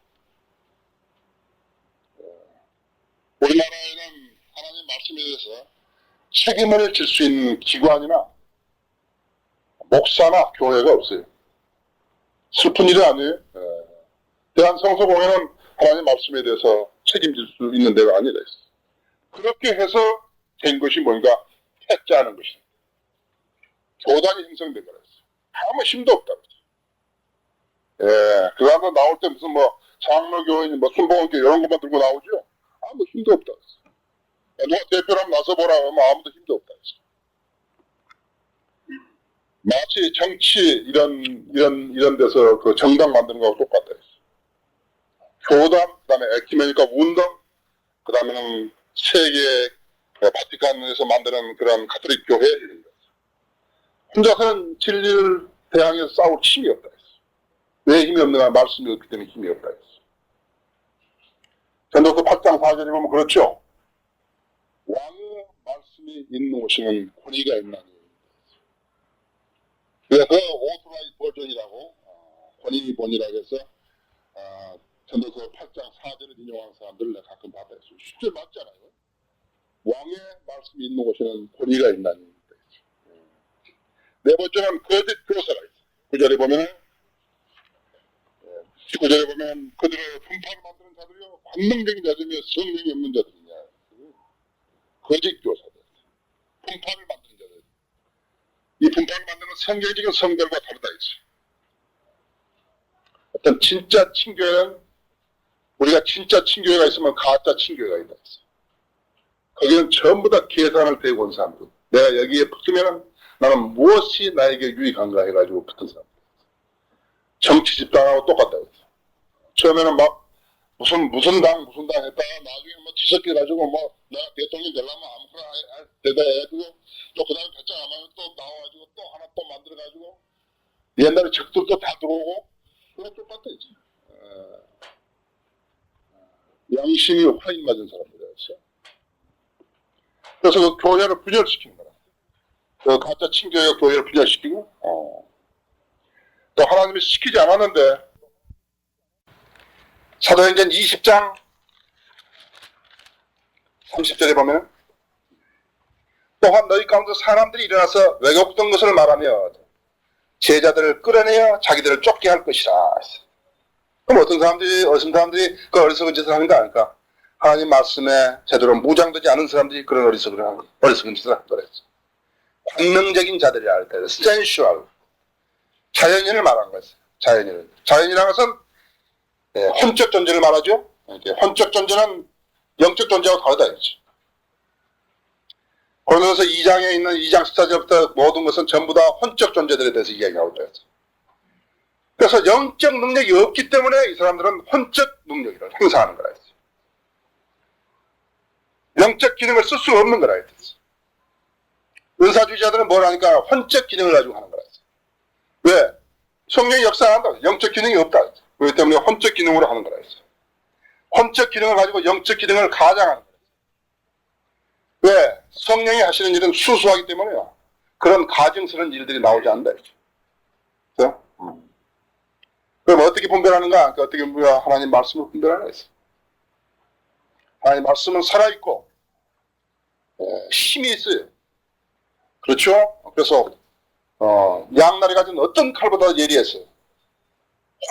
우리나라에는 하나님의 말씀에 대해서 책임을 질 수 있는 기관이나 목사나 교회가 없어요. 슬픈 일은 아니에요. 대한성서공회는 하나님의 말씀에 대해서 책임질 수 있는 데가 아니라 했어요. 그렇게 해서 된 것이 뭔가 패자하는 것이다. 교단이 형성된 거라 했어요. 아무 힘도 없다고 했어요. 그 사람들 나올 때 무슨 뭐 장로교인, 뭐 순복음교 이런 것만 들고 나오죠. 아무 힘도 없다고 했어요. 누가 대표라면 나서보라 하면 아무도 힘도 없다고 했어요. 마치 정치 이런 데서 그 정당 만드는 거하고 똑같다 했어요. 교단, 그 다음에 에큐메니카 운동, 그 다음에는 세계 바티칸에서 만드는 그런 가톨릭 교회 이런 거. 혼자서는 진리를 대항해서 싸울 힘이 없다 했어. 왜 힘이 없는가? 말씀이 없기 때문에 힘이 없다 했어. 전도서 8장 4절에 보면 그렇죠. 왕의 말씀이 있는 곳에는 권위가 있나니. 그래서 오토라이 버전이라고 권위 본이라고 해서 전도서 8장 4절을 인용하는 사람들을 내가 가끔 봤어요. 실제 맞잖아요. 왕의 말씀이 있는 곳에는 권위가 있나니. 네 번째는 거짓 교사가 있어요. 9절에 보면 19절에 보면 그들의 분파를 만드는 자들이요 관능적인 자들이며 성령이 없는 자들이냐. 거짓 교사들. 분파를 만드는 자들. 이 분파를 만드는 성경적인 성들과 다르다 했어요. 어떤 진짜 친교회는 우리가 진짜 친교회가 있으면 가짜 친교회가 있다 했어요. 거기는 전부 다 계산을 대고 온 사람들. 내가 여기에 붙으면 나는 무엇이 나에게 유익한가 해가지고 붙은 사람들. 정치 집단하고 똑같다 했어요. 처음에는 막 무슨 당 했다가 나중에 뭐 뒤섞여 가지고 뭐 내가 대통령 되려면 아무거나 대답해가지고 또 그 다음에 배짱 안 하면 또 나와가지고 또 하나 또 만들어가지고 옛날에 적들도 다 들어오고 그거 똑같아 이제. 양심이 화인 맞은 사람들이었어요. 그래서 그 교회를 분열시키는 거야. 그 가짜 친교육 교회를 분열시키고 또 하나님이 시키지 않았는데 사도행전 20장 30절에 보면 또한 너희 가운데 사람들이 일어나서 왜곡된 것을 말하며 제자들을 끌어내어 자기들을 쫓게 할 것이라. 그럼 어떤 사람들이 그 어리석은 짓을 하는 거 아닐까? 하나님 말씀에 제대로 무장되지 않은 사람들이 그런 어리석은 짓을 하는 거랬어. 관능적인 자들이라 할 때, 센슈얼. 자연인을 말하는 거였어요. 자연이라는 것은 혼적 존재를 말하죠. 혼적 존재는 영적 존재하고 다르다 이거지. 그러면서 2장에 있는 2장 14절부터 모든 것은 전부 다 혼적 존재들에 대해서 이야기하고 있어요. 그래서 영적 능력이 없기 때문에 이 사람들은 혼적 능력을 행사하는 거라 했어요. 영적 기능을 쓸 수 없는 거라 했어요. 은사주의자들은 뭘 하니까 혼적 기능을 가지고 하는 거라 했어요. 왜? 성령이 역사한다. 영적 기능이 없다. 그렇기 때문에 혼적 기능으로 하는 거라 했어요. 혼적 기능을 가지고 영적 기능을 가장하는 거예요. 왜? 성령이 하시는 일은 수수하기 때문에요. 그런 가증스러운 일들이 나오지 않는다. 그렇죠? 그럼 어떻게 분별하는가? 어떻게 하나님 말씀을 분별하라 했어요. 하나님 말씀은 살아있고 힘이 있어요. 그렇죠? 그래서 양날이 가진 어떤 칼보다 예리했어요.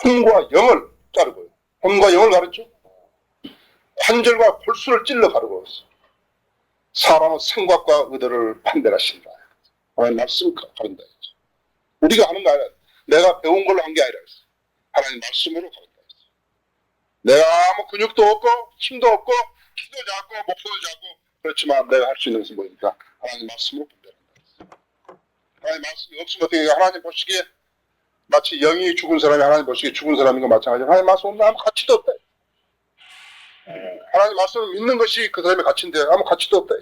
혼과 영을 자르고요. 혼과 영을 가르쳐. 관절과 골수를 찔러 가르고 있어요. 사람의 생각과 의도를 판별하신다. 하나님 말씀 가른다. 우리가 하는 거 아니라 내가 배운 걸로 한 게 아니라 하나님 말씀으로 가른다. 내가 아무 근육도 없고 힘도 없고 키도 작고 목소리도 작고 그렇지만 내가 할 수 있는 것은 뭐니까 하나님 말씀으로 분별한다. 하나님 말씀이 없으면 어떻게 하나님 보시기에 마치 영이 죽은 사람이 하나님 보시기에 죽은 사람인 것 마찬가지로 하나님 말씀 없는 아무 가치도 없다. 하나님 말씀을 믿는 것이 그 사람의 가치인데 아무 가치도 없다.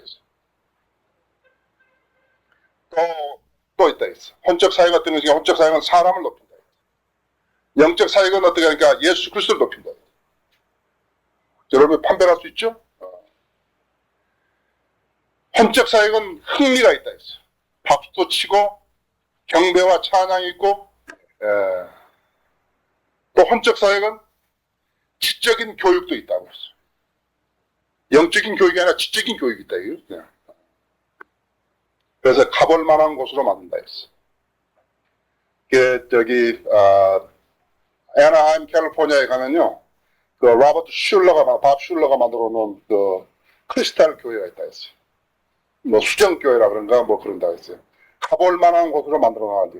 또 있다. 혼적 사역가 뜨는 중에 혼적 사역은 사람을 높인다. 영적 사역은 어떻게 하니까 예수 그리스도를 높인다. 여러분 판별할 수 있죠? 혼적 사역은 흥미가 있다. 박수도 치고 경배와 찬양이 있고 또 혼적 사역은 지적인 교육도 있다고 했어요. 영적인 교육이 아니라 지적인 교육이 있다. 이거. 그래서 가볼 만한 곳으로 만든다 했어. 애나하임 캘리포니아에 가면요, 밥 슐러가 만들어 놓은 크리스탈 교회가 있다 했어요. 뭐 수정교회라 그런가 뭐 그런다 했어요. 가볼 만한 곳으로 만들어 놔야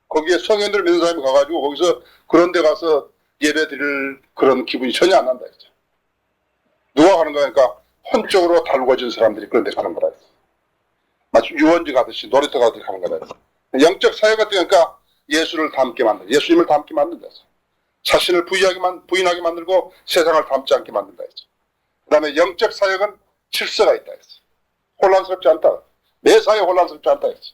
거기에 성현들 믿는 사람이 가가지고 거기서 그런 데 가서 예배 드릴 그런 기분이 전혀 안 난다 했죠. 누가 가는 거니까 혼적으로 달궈진 사람들이 그런 데 가는 거라 했어. 마치 유원지 가듯이 놀이터 가듯이 가는 거라 했어. 영적 사역 같은 거니까 예수님을 닮게 만든다 했어. 자신을 부인하게 만들고 세상을 닮지 않게 만든다 했어. 그 다음에 영적 사역은 질서가 있다 했어. 혼란스럽지 않다. 내 사역이 혼란스럽지 않다 했어.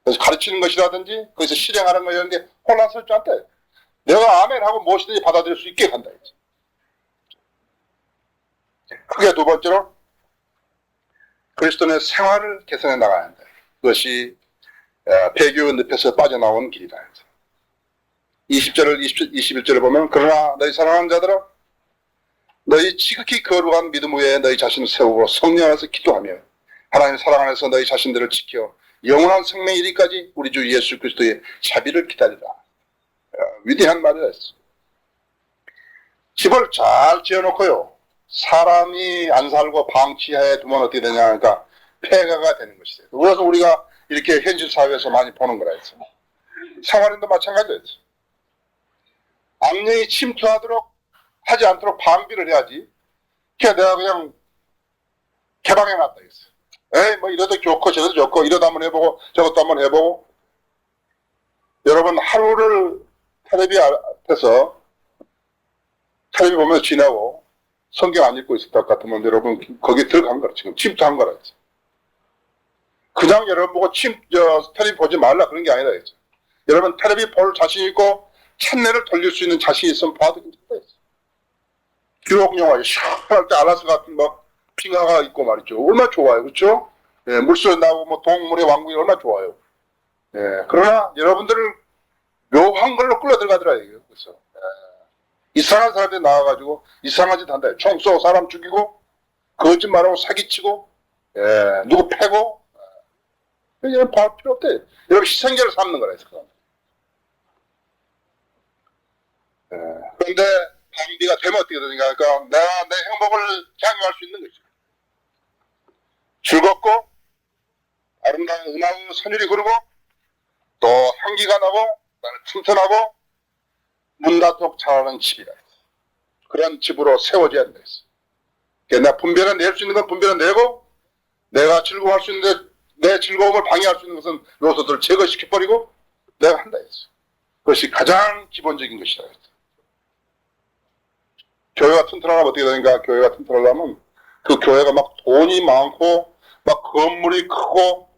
그래서 가르치는 것이라든지 거기서 실행하는 거 이런 게 혼란스럽지 않다 했어. 내가 아멘하고 무엇이든지 받아들일 수 있게 한다 했어. 그게 두 번째로 그리스도인의 생활을 개선해 나가야 한다. 그것이 배교의 늪에서 빠져나온 길이다. 21절을 보면 그러나 너희 사랑하는 자들아 너희 지극히 거룩한 믿음 위에 너희 자신을 세우고 성령 안에서 기도하며 하나님 사랑 안에서 너희 자신들을 지켜 영원한 생명 이르기까지 우리 주 예수 그리스도의 자비를 기다리라. 위대한 말이라 했어. 집을 잘 지어놓고요. 사람이 안 살고 방치해 두면 어떻게 되냐 하니까 폐가가 되는 것이죠. 그래서 우리가 이렇게 현실 사회에서 많이 보는 거라 했어. 생활인도 마찬가지였어. 악령이 하지 않도록 방비를 해야지. 그냥 내가 그냥 개방해놨다 했어. 에이 뭐 이래도 좋고 저래도 좋고 이러다 한번 해보고 저것도 한번 해보고. 여러분 하루를 텔레비 앞에서 텔레비 보면서 지나고 성경 안 읽고 있었다 같으면 여러분 거기에 들어간 거라. 지금 침투한 거라. 그냥 여러분 보고 텔레비 보지 말라 그런 게 아니라 했죠. 여러분 텔레비 볼 자신 있고 채널을 돌릴 수 있는 자신이 있으면 봐도 괜찮다 했어. 유혹 영화 시원할 때 알라스 같은 막 빙하가 있고 말이죠. 얼마나 좋아요. 그렇죠? 예, 물속에 나오고 뭐 동물의 왕국이 얼마나 좋아요. 예, 그러나 여러분들을 묘한 걸로 끌어 들어가더라 이거. 그래서 이상한 사람들이 나와가지고 이상한 짓 한다. 총 쏘고 사람 죽이고 거짓말하고 사기치고 누구 패고 이런 봐 필요 없대. 여러분 희생자를 삼는 거라 했어. 그런데 방비가 되면 어떻게 되는가? 그러니까 내가 내 행복을 향유할 수 있는 거지. 즐겁고 아름다운 음악의 선율이 흐르고 또 향기가 나고 나는 튼튼하고 문 닫고 자라는 집이라 했어. 그런 집으로 세워져야 된다 했어. 그러니까 나 분별을 낼 수 있는 건 분별을 내고 내가 즐거워할 수 있는데 내 즐거움을 방해할 수 있는 것은 요소들을 제거시켜버리고 내가 한다 했어. 그것이 가장 기본적인 것이다 했어. 교회가 튼튼하려면 어떻게 되는가? 교회가 튼튼하려면 그 교회가 막 돈이 많고 막 건물이 크고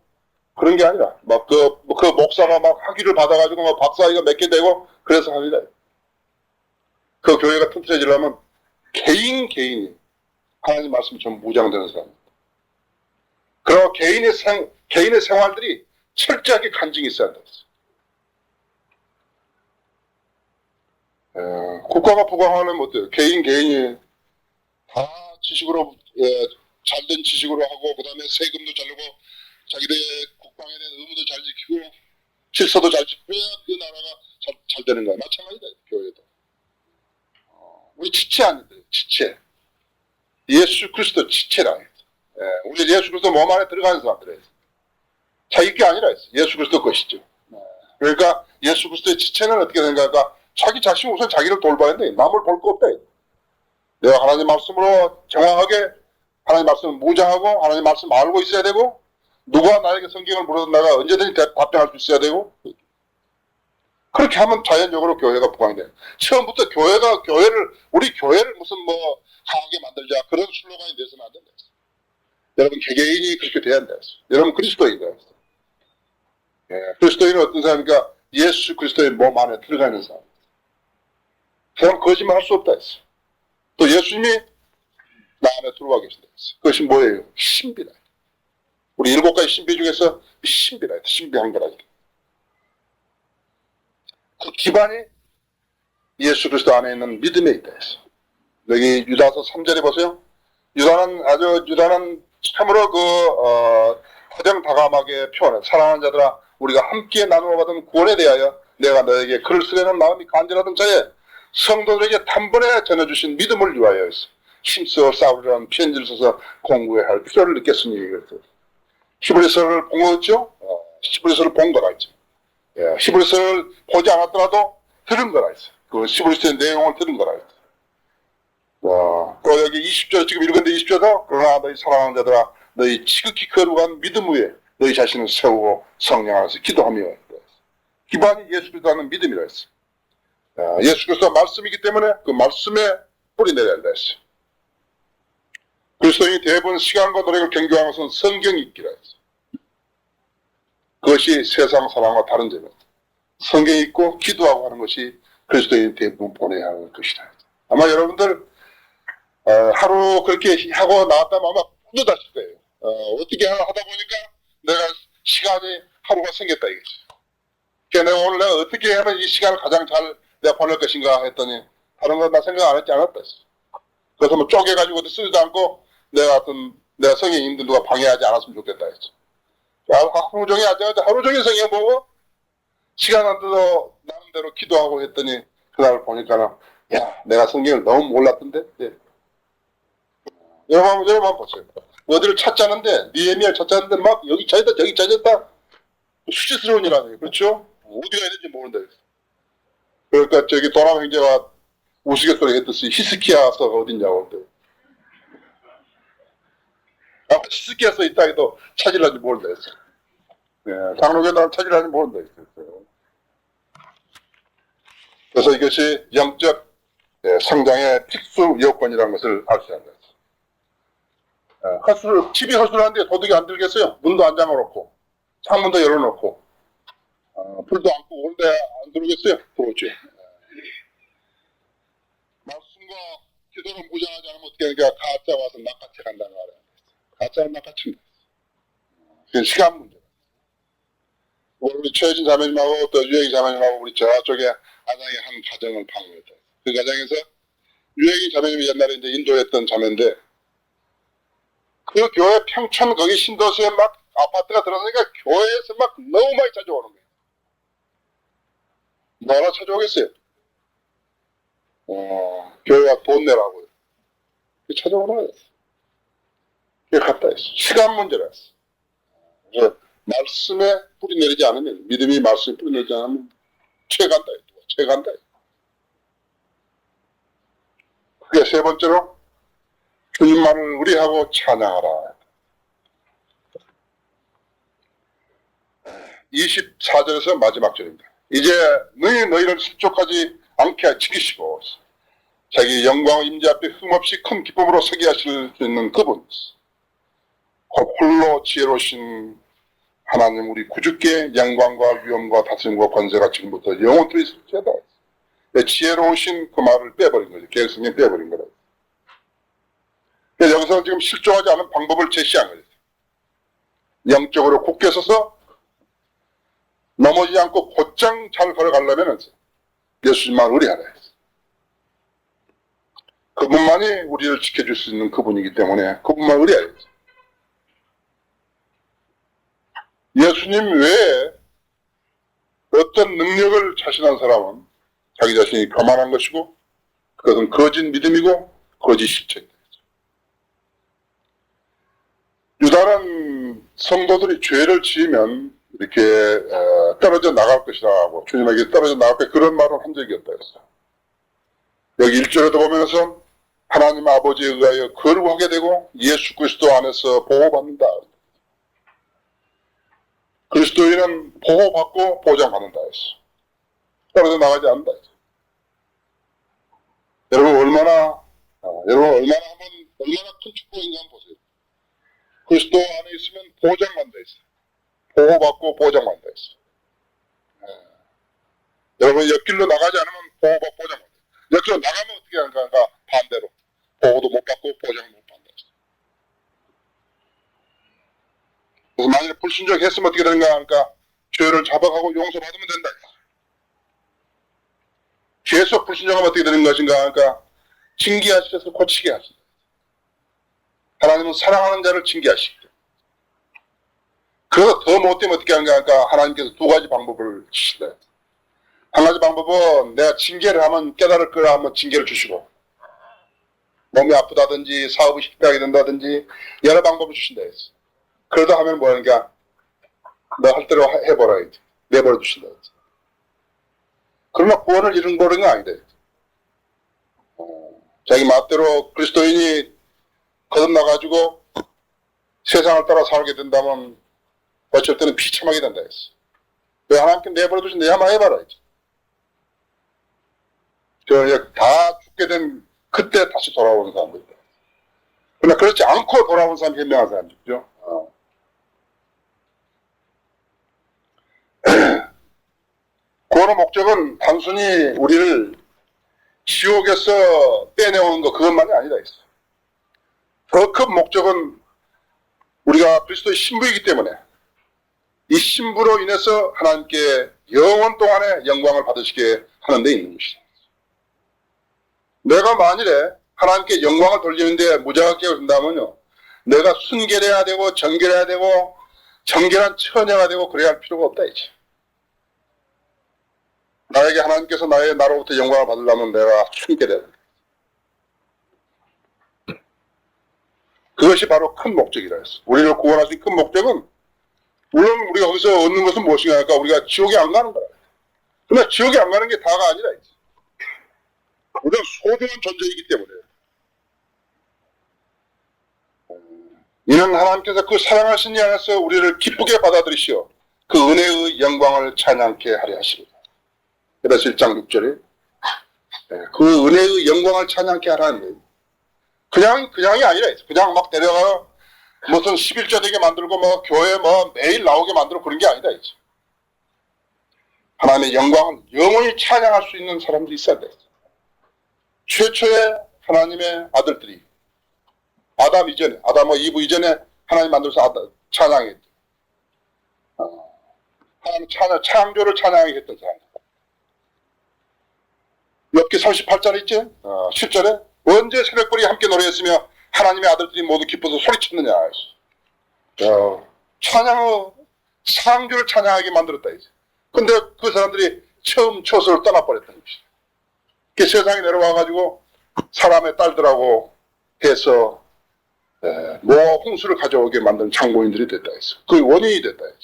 그런 게 아니라 막 그 목사가 막 학위를 받아가지고 막 박사학위가 몇 개 되고 그래서 합니다. 그 교회가 튼튼해지려면 개인이 하나님 말씀 좀 무장되는 사람입니다. 그리고 개인의 생활들이 철저하게 간증이 있어야 한다. 국가가 부강하려면 어때요? 개인이 다 지식으로 잘된 지식으로 하고 그 다음에 세금도 잘 내고 자기들의 국방에 대한 의무도 잘 지키고 질서도 잘 지켜야 그 나라가 잘 되는 거야. 마찬가지다. 교회도. 우리 지체 아닌데 지체. 예수 그리스도 지체라. 우리 예수 그리스도 몸 안에 들어가는 사람들이에요. 자기 게 아니라 했어. 예수 그리스도 것이죠. 그러니까 예수 그리스도의 지체는 어떻게 되는가? 자기 자신 우선 자기를 돌봐야 돼. 남을 볼 거 없다. 내가 하나님 말씀으로 정확하게 하나님 말씀을 무장하고 하나님 말씀 알고 있어야 되고 누가 나에게 성경을 물어도 내가 언제든지 답변할 수 있어야 되고 그렇게 하면 자연적으로 교회가 부강이 돼. 처음부터 우리 교회를 무슨 뭐 강하게 만들자 그런 슬로건이 돼서는 안 된다. 여러분 개개인이 그렇게 돼야 한다. 여러분 그리스도인이다. 그리스도인은 어떤 사람입니까? 예수 그리스도의 몸 안에 들어가 있는 사람. 그럼 거짓말 할 수 없다 했어. 또 예수님이 나 안에 들어와 계신다 했어. 그것이 뭐예요? 신비다. 우리 7가지 신비 중에서 신비다. 신비한 거라니까. 그 기반이 예수 그리스도 안에 있는 믿음에 있다 했어. 여기 유다서 3절에 보세요. 유다는 참으로 다정다감하게 표현해. 사랑하는 자들아, 우리가 함께 나누어 받은 구원에 대하여 내가 너에게 글을 쓰려는 마음이 간절하던 자에 성도들에게 단번에 전해주신 믿음을 위하여 했어. 힘써 싸우려는 편지를 써서 공부해야 할 필요를 느꼈으니 이랬어요. 히브리서를 본 거였죠? 히브리서를 본 거라 했죠. 히브리서를 보지 않았더라도 들은 거라 했어. 그 히브리서의 내용을 들은 거라 했어. 또 여기 20절 지금 읽은데 20절도 그러나 너희 사랑하는 자들아 너희 지극히 거룩한 믿음 위에 너희 자신을 세우고 성령 안에서 기도하며 기반이 예수 그리스도라는 믿음이라 했어. 예수 그리스도가 말씀이기 때문에 그 말씀에 뿌리 내려야 한다 했어. 그리스도인이 대부분 시간과 노력을 경계하는 것은 성경이 있기라 했어. 그것이 세상 사람과 다른 점이었어. 성경이 있고 기도하고 하는 것이 그리스도인이 대부분 보내야 하는 것이다. 아마 여러분들 하루 그렇게 하고 나왔다면 아마 뿌듯하실 거예요. 어떻게 하다 보니까 내가 시간이 하루가 생겼다 이거지. 그러니까 내가 오늘 내가 어떻게 하면 이 시간을 가장 잘 내가 보낼 것인가 했더니 다른 건 나 생각 안 했지 않았다 했어. 그래서 뭐 쪼개가지고 어디 쓰지도 않고 내가 성경 읽는 누가 방해하지 않았으면 좋겠다 했어. 하루 종일 하루 종일 성경 보고 시간 안 들어 나름대로 기도하고 했더니 그날 보니까는 야 내가 성경을 너무 몰랐던데. 여러분 보세요. 어디를 찾자는데 니에미아를 찾자는데 막 여기 찾았다 저기 찾았다 수치스러운 일 아니에요. 그렇죠? 어디가 있는지 모른다. 그러니까 저기 도람 형제가 우스갯소리 했듯이 히스키야서가 어딨냐고. 히스키야 써 있다 해도 찾으려는지 모른다 했어. 장로교단을 찾으려는지 모른다 했어요. 그래서 이것이 영적 성장의 필수 여건이라는 것을 알 수 있는 거죠. 집이 허술한데 도둑이 안 들겠어요? 문도 안 잠궈놓고, 창문도 열어놓고, 불도 안 끄고 온데 안 들어오겠어요? 들어오죠. 말씀과 기도로 무장하지 않으면 어떻게 하니까 가짜 와서 낚아채 간다는 말이에요. 가짜는 낚아챈다. 그건 시간 문제다. 우리 최혜진 자매님하고 또 유혜기 자매님하고 우리 저쪽에 가장의 한 가정을 방문했다. 그 가정에서 유혜기 자매님이 옛날에 이제 인도했던 자매인데 그 교회 평촌 거기 신도시에 막 아파트가 들어서니까 교회에서 막 너무 많이 찾아오는 거예요. 뭐하나 찾아오겠어요? 교회가 돈 내라고요. 찾아오라 했어. 그게 갔다 했어. 시간 문제라 했어. 그래서 말씀에 뿌리 내리지 않으면, 믿음이 말씀에 뿌리 내리지 않으면 채간다 했어. 채간다 했어. 그게 세 번째로 주님만을 의뢰하고 찬양하라. 24절에서 마지막 절입니다. 이제 너희를 실족하지 않게 지키시고 자기 영광 임재 앞에 흠없이 큰 기쁨으로 서게 하실 수 있는 그분, 홀로 지혜로우신 하나님 우리 구주께 영광과 위엄과 다스림과 권세가 지금부터 영원토록 있을지어다. 지혜로우신 그 말을 빼버린 거죠. 계획성에 빼버린 거라고. 여기서 지금 실족하지 않은 방법을 제시한 거죠. 영적으로 굳게 서서 넘어지지 않고 곧장 잘 걸어가려면 예수님만 의뢰하라 했어요. 그분만이 우리를 지켜줄 수 있는 그분이기 때문에 그분만 의뢰해야 돼요. 예수님 외에 어떤 능력을 자신한 사람은 자기 자신이 교만한 것이고 그것은 거짓 믿음이고 거짓 실천이다. 유다는 성도들이 죄를 지으면 이렇게 떨어져 나갈 것이라고 주님에게 떨어져 나갈 것 그런 말을 한 적이 없다 했어요. 여기 1절에도 보면서 하나님 아버지에 의하여 거룩하게 되고 예수 그리스도 안에서 보호받는다. 그리스도인은 보호받고 보장받는다 했어. 떨어져 나가지 않는다 했어. 여러분 얼마나 큰 축복인가 한번 보세요. 그리스도 안에 있으면 보장받는다 했어. 보호받고 보장받는다 했어. 여러분 옆길로 나가지 않으면 보호받고 보장받는다. 옆길로 나가면 어떻게 하는가? 반대로 보호도 못 받고 보장도 못 받는다 했어. 그래서 만약에 불순종했으면 어떻게 되는가 하니까 죄를 잡아가고 용서받으면 된다 했어. 계속 불순종하면 어떻게 되는 것인가 하니까 징계하셔서 고치게 하신다. 하나님은 사랑하는 자를 징계하시기. 그래서 더 못되면 어떻게 하는가 하니까 하나님께서 두 가지 방법을 주신다. 한 가지 방법은 내가 징계를 하면 깨달을 거라 하면 징계를 주시고 몸이 아프다든지 사업이 실패하게 된다든지 여러 방법을 주신다 했어. 그러다 하면 뭐 하는가 너 할 대로 해보라 했지. 내버려 주신다 했지. 그러나 구원을 잃은 거는 아니다. 자기 마음대로 그리스도인이 거듭나가지고 세상을 따라 살게 된다면 어쩔 때는 비참하게 된다 했어. 왜 하나님께 내버려 두신데 한번 해봐라 했지. 다 죽게 된 그때 다시 돌아오는 사람들이다. 그러나 그렇지 않고 돌아온 사람이 현명한 사람이죠. 구원의 목적은 단순히 우리를 지옥에서 빼내오는 것 그것만이 아니다 했어. 더 큰 목적은 우리가 그리스도의 신부이기 때문에 이 신부로 인해서 하나님께 영원 동안의 영광을 받으시게 하는 데 있는 것이다. 내가 만일에 하나님께 영광을 돌리는데 무자각하게 된다면요, 내가 순결해야 되고 정결해야 되고 정결한 처녀가 되고 그래야 할 필요가 없다 이제. 나에게 하나님께서 나로부터 영광을 받으려면 내가 순결해야 돼. 그것이 바로 큰 목적이라 했어. 우리를 구원하신 큰 목적은 물론 우리가 거기서 얻는 것은 무엇인가 하니까 우리가 지옥에 안 가는 거야. 그러나 지옥에 안 가는 게 다가 아니라 이제. 우리가 소중한 존재이기 때문에 이는 하나님께서 그 사랑하신 이 안에서 우리를 기쁘게 받아들이시어 그 은혜의 영광을 찬양케 하려 하십니다. 그래서 1장 6절에 그 은혜의 영광을 찬양케 하라는 거예요. 그냥이 아니라 그냥 막 데려가 무슨 11조 되게 만들고 뭐 교회 뭐 매일 나오게 만들고 그런 게 아니다. 이제. 하나님의 영광을 영원히 찬양할 수 있는 사람들이 있어야 돼. 최초의 하나님의 아들들이 아담 이전에, 아담과 이브 이전에 하나님 만들어서 찬양했죠. 하나님 창조를 찬양했던 사람. 욥기 38절 있지? 10절에 언제 새벽불이 함께 노래했으며 하나님의 아들들이 모두 기뻐서 소리쳤느냐. 찬양의 창조를 찬양하게 만들었다. 이제. 근데 그 사람들이 처음 처소를 떠나버렸던 것이죠. 그 세상에 내려와가지고 사람의 딸들하고 해서 노아 홍수를 가져오게 만든 장본인들이 됐다 했어. 그 원인이 됐다 했어.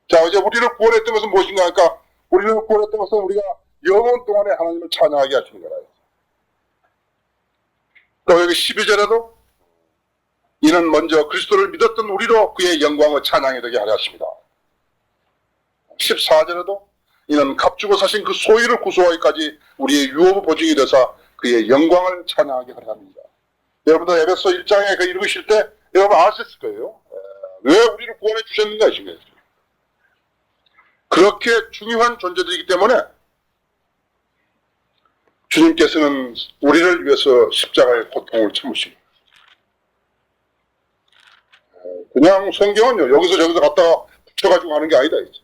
자, 이제 우리를 구원했던 것은 무엇인가 하니까 우리를 구원했던 것은 우리가 영원 동안에 하나님을 찬양하게 하시는 거라. 또 여기 12절에도 이는 먼저 그리스도를 믿었던 우리로 그의 영광을 찬양이 되게 하려 하십니다. 14절에도 이는 값주고 사신 그 소유를 구속하기까지 우리의 유업의 보증이 되사 그의 영광을 찬양하게 하려 합니다. 여러분들 에베소 1장에 그 읽으실 때 여러분 아셨을 거예요. 왜 우리를 구원해 주셨는가 하신 거예요. 그렇게 중요한 존재들이기 때문에 주님께서는 우리를 위해서 십자가의 고통을 참으시고 그냥 성경은요 여기서 저기서 갖다가 붙여가지고 하는 게 아니다. 이제.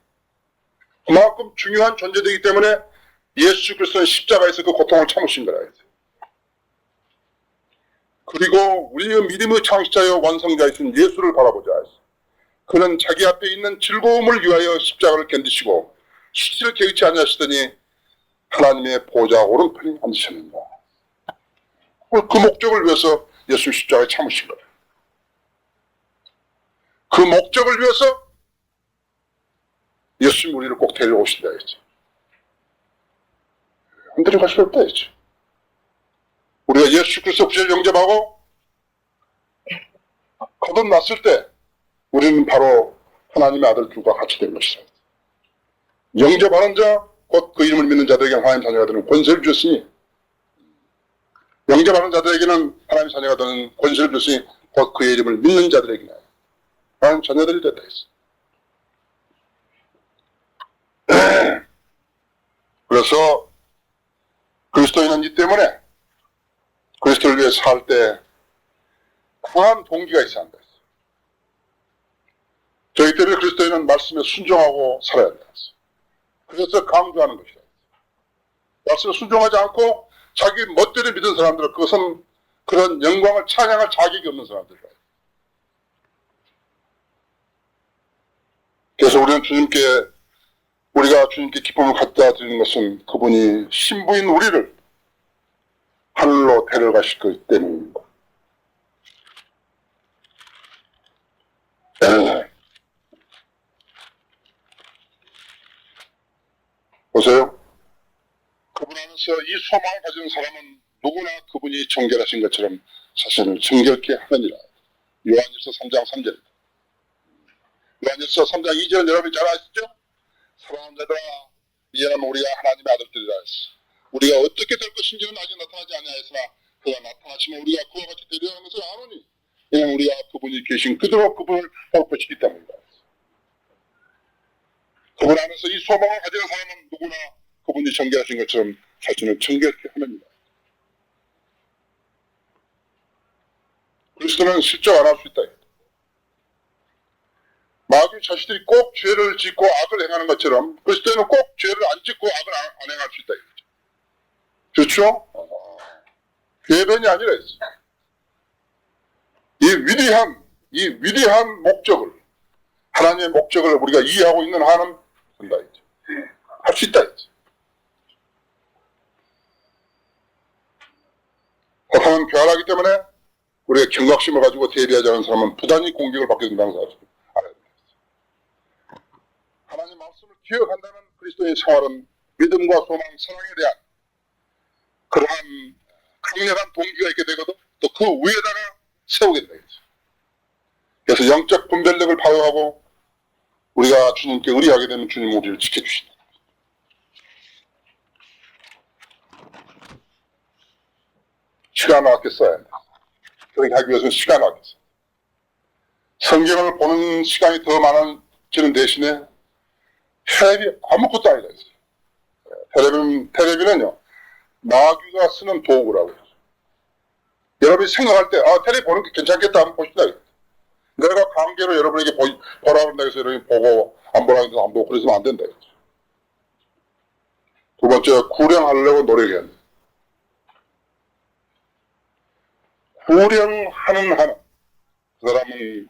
그만큼 중요한 존재되기 때문에 예수 그리스도는 십자가에서 그 고통을 참으신 거라. 이제. 그리고 우리의 믿음의 창시자여 완성자이신 예수를 바라보자. 그는 자기 앞에 있는 즐거움을 위하여 십자가를 견디시고 수치를 개의치 아니하시더니 하나님의 보좌 오른편에 앉으셨는가. 그 목적을 위해서 예수 십자가에 참으신 거예요. 그 목적을 위해서 예수님 우리를 꼭 데려오신다 했지. 안 데려갈 수 없다 했지. 우리가 예수 그리스도 구주를 영접하고 거듭났을 때 우리는 바로 하나님의 아들들과 같이 된 것이다. 영접하는 자, 곧 그 이름을 믿는 자들에게 하나님 자녀가 되는 권세를 주셨으니 영접하는 자들에게는 하나님 자녀가 되는 권세를 주셨으니 곧 그의 이름을 믿는 자들에게는 하나님 자녀들이 됐다 했어. 그래서 그리스도인은 이 때문에 그리스도를 위해 살 때 강한 동기가 있어야 한다. 저희 때문에 그리스도인은 말씀에 순종하고 살아야 된다. 그래서 강조하는 것이다. 말씀에 순종하지 않고 자기 멋대로 믿은 사람들은 그것은 그런 영광을 찬양할 자격이 없는 사람들이다. 그래서 우리가 주님께 기쁨을 갖다 드리는 것은 그분이 신부인 우리를 하늘로 데려가실 것 때문입니다. 보세요. 그분 안에서 이 소망을 가지는 사람은 누구나 그분이 정결하신 것처럼 자신을 정결케 하느니라. 요한일서 3장 3절. 요한일서 3장 2절은 여러분이 잘 아시죠? 사랑하는 자들아, 이제는 우리가 하나님의 아들들이라 했어. 우리가 어떻게 될 것인지는 아직 나타나지 아니하였으나 그가 나타나시면 우리가 그와 같이 되리라는 것을 아노니 이는 우리가 그분이 계신 그대로 그분을 볼 것이기 때문이다. 그분 안에서 이 소망을 가지는 사람은 누구나 그분이 정결하신 것처럼 자신을 정결케 하느니라. 그리스도는 실적 안 할 수 있다. 마귀 자신들이 꼭 죄를 짓고 악을 행하는 것처럼 그리스도는 꼭 죄를 안 짓고 악을 안 행할 수 있다. 그렇죠? 궤변이 아니라 이 위대한 목적을 하나님의 목적을 우리가 이해하고 있는 한은 한다. 할 수 있다. 세상은 교활하기 때문에 우리가 경각심을 가지고 대비하지 않은 사람은 부단히 공격을 받게 된다는 사실을 알아야 됩니다. 하나님 말씀을 기억한다는 그리스도의 생활은 믿음과 소망, 사랑에 대한 그러한 강력한 동기가 있게 되거든 또 그 위에다가 세우게 되겠죠. 그래서 영적 분별력을 파악하고 우리가 주님께 의리하게 되면 주님 우리를 지켜주신다. 시간을 아껴 써야 한다. 그렇게 하기 위해서는 시간을 아껴 써야 한다. 성경을 보는 시간이 더 많아지는 대신에 텔레비 아무것도 아니다. 텔레비는요, 마귀가 쓰는 도구라고요. 여러분이 생각할 때, 텔레비 보는 게 괜찮겠다 하면 보신다. 내가 강제로 여러분에게 보라고 한다 해서 여러분이 보고, 안 보라고 해서 안 보고, 그러시면 안 된다. 두 번째, 구령하려고 노력해야 한다. 구령하는 한은 그 사람은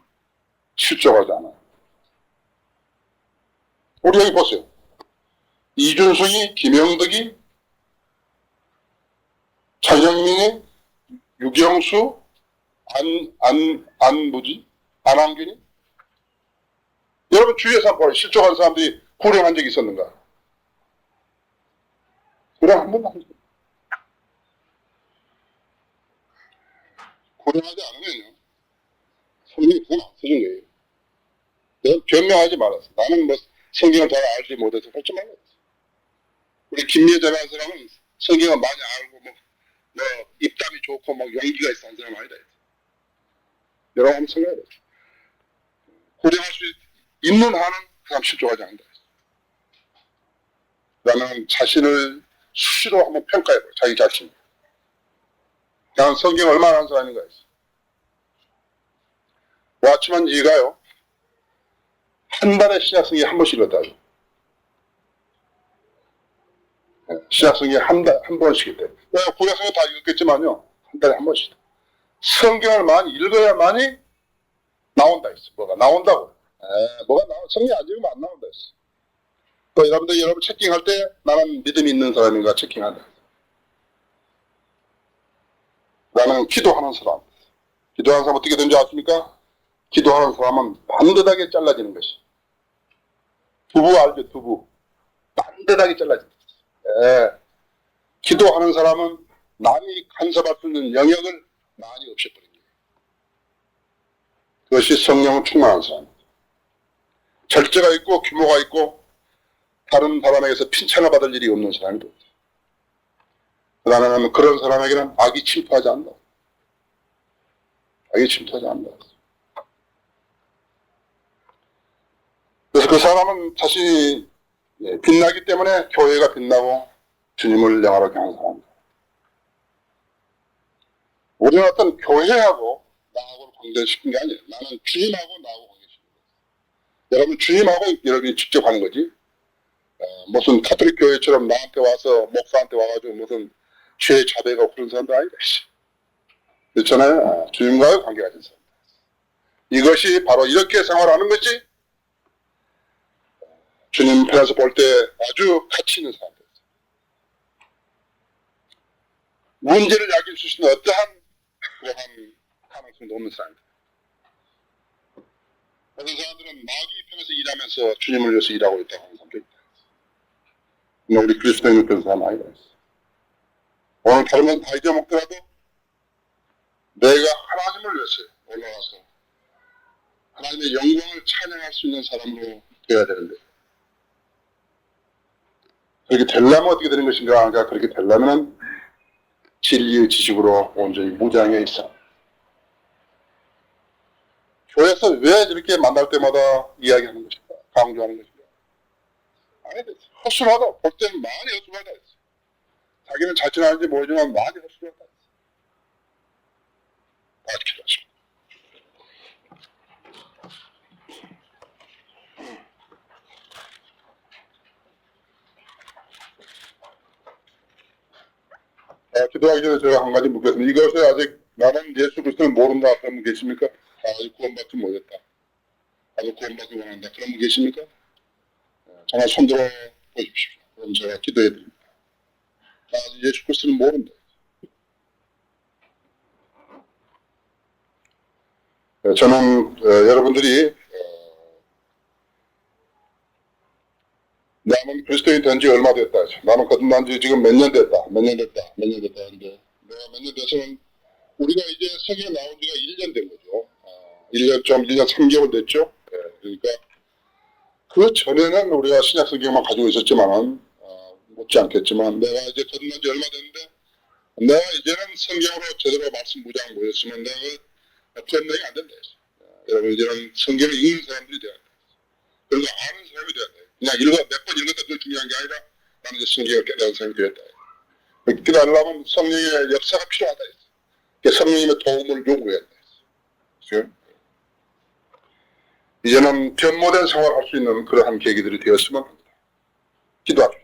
실족하지 않아요. 우리 여기 보세요. 이준석이, 김영덕이, 차정민이, 유경수, 안한균이? 여러분 주위에서 한번 실족한 사람들이 구령한 적이 있었는가? 구령 한 번도 안 했어요. 구령하지 않으면요, 성경이 돈 안 써준 거예요. 내가 변명하지 말았어. 나는 뭐 성경을 잘 알지 못해서 하지 말았어. 우리 김예자라는 사람은 성경을 많이 알고 뭐 입담이 좋고 막 용기가 있어 하는 사람 아니다. 여러분 한번 생각해야 돼. 구령할 수 있는 한은 그 사람 실족하지 않는다. 나는 자신을 수시로 한번 평가해봐요. 자기 자신. 나는 성경 얼마나 한 사람인가 했어. 와치만 지가요, 한 달에 신약성경 한 번씩 읽었다고. 신약성경이 한 번씩 있대. 내가 구약성경 다 읽었겠지만요, 한 달에 한 번씩. 성경을 많이 읽어야만이 나온다 했어. 뭐가 나온다고. 뭐가 성경 안 읽으면 안 나온다 했어. 또 여러분 체킹할 때 나는 믿음이 있는 사람인가 체킹한다. 나는 기도하는 사람. 기도하는 사람 어떻게 되는지 아십니까? 기도하는 사람은 반듯하게 잘라지는 것이. 두부 알죠? 두부. 반듯하게 잘라진다. 기도하는 사람은 남이 간섭할 수 있는 영역을 많이 없애버린 거예요. 그것이 성령 충만한 사람입니다. 절제가 있고 규모가 있고 다른 사람에게서 핀찬을 받을 일이 없는 사람이 됩니다. 그 다음에는 그런 사람에게는 악이 침투하지 않는다. 악이 침투하지 않는다. 그래서 그 사람은 자신이 빛나기 때문에 교회가 빛나고 주님을 영화롭게 하는 사람입니다. 우리는 어떤 교회하고 나하고 관계시킨 게 아니에요. 나는 주님하고 나하고 관계시킨 거예요. 여러분 주님하고 여러분이 직접 하는 거지. 무슨 카톨릭 교회처럼 나한테 와서 목사한테 와가지고 무슨 죄 자백하고 그런 사람도 아니다. 그렇잖아요. 주님과의 관계가 된 사람. 이것이 바로 이렇게 생활하는 거지. 주님 편에서 볼 때 아주 가치 있는 사람들. 문제를 야기할 수 있는 어떠한 그러한 가능성도 없는 사람들. 어떤 사람들은 마귀 편에서 일하면서 주님을 위해서 일하고 있다고 하는 사람도 있다. 근데 우리 그리스도인은 그런 사람 아니다. 오늘 다른 건 다 잊어먹더라도 내가 하나님을 위해서 올라가서 하나님의 영광을 찬양할 수 있는 사람으로 되어야 되는데, 그렇게 되려면 어떻게 되는 것인가? 그렇게 되려면 진리의 지식으로 온전히 무장해 있어. 교회에서 왜 이렇게 만날 때마다 이야기하는 것인가? 강조하는 것인가? 아니, 헛술하다. 볼 때는 많이 헛술하다. 자기는 자신하는지 모르지만 많이 헛술하다. 다 기도하시고. 기도하기 전에 제가 한 가지 묻겠습니다. 이것을 아직 나는 예수 그리스도를 모른다 그런 분 계십니까? 아직 구원받지 못했다. 아직 구원받기 원한다. 그런 분 계십니까? 정말 손들어 보십시오. 그럼 제가 기도해 드립니다. 나 아직 예수 그리스도를 모른다. 저는 여러분들이 나는 그리스도인 된 지 얼마 됐다. 나는 거듭난 지 지금 몇 년 됐다. 하는데 내가 몇 년 돼서는 우리가 이제 세계에 나온 지가 1년 된 거죠. 1년 3개월 됐죠. 그러니까 그 전에는 우리가 신약 성경만 가지고 있었지만은 못지 않겠지만 내가 이제 거듭난 지 얼마 됐는데 내가 이제는 성경으로 제대로 말씀 무장 모였으면 내가 변명이 안 된다 했어. 여러분 이제는 성경을 읽는 사람들이 돼야 돼. 그리고 아는 사람이 돼야 돼. 그냥 몇 번 읽었다 더 중요한 게 아니라 나는 이제 성경을 깨달은 사람이 되었다. 깨달으려면 성령의 역사가 필요하다 했어. 성령님의 도움을 요구해야 돼. 그렇죠? 이제는 변모된 생활을 할 수 있는 그러한 계기들이 되었으면 합니다. 기도합시다.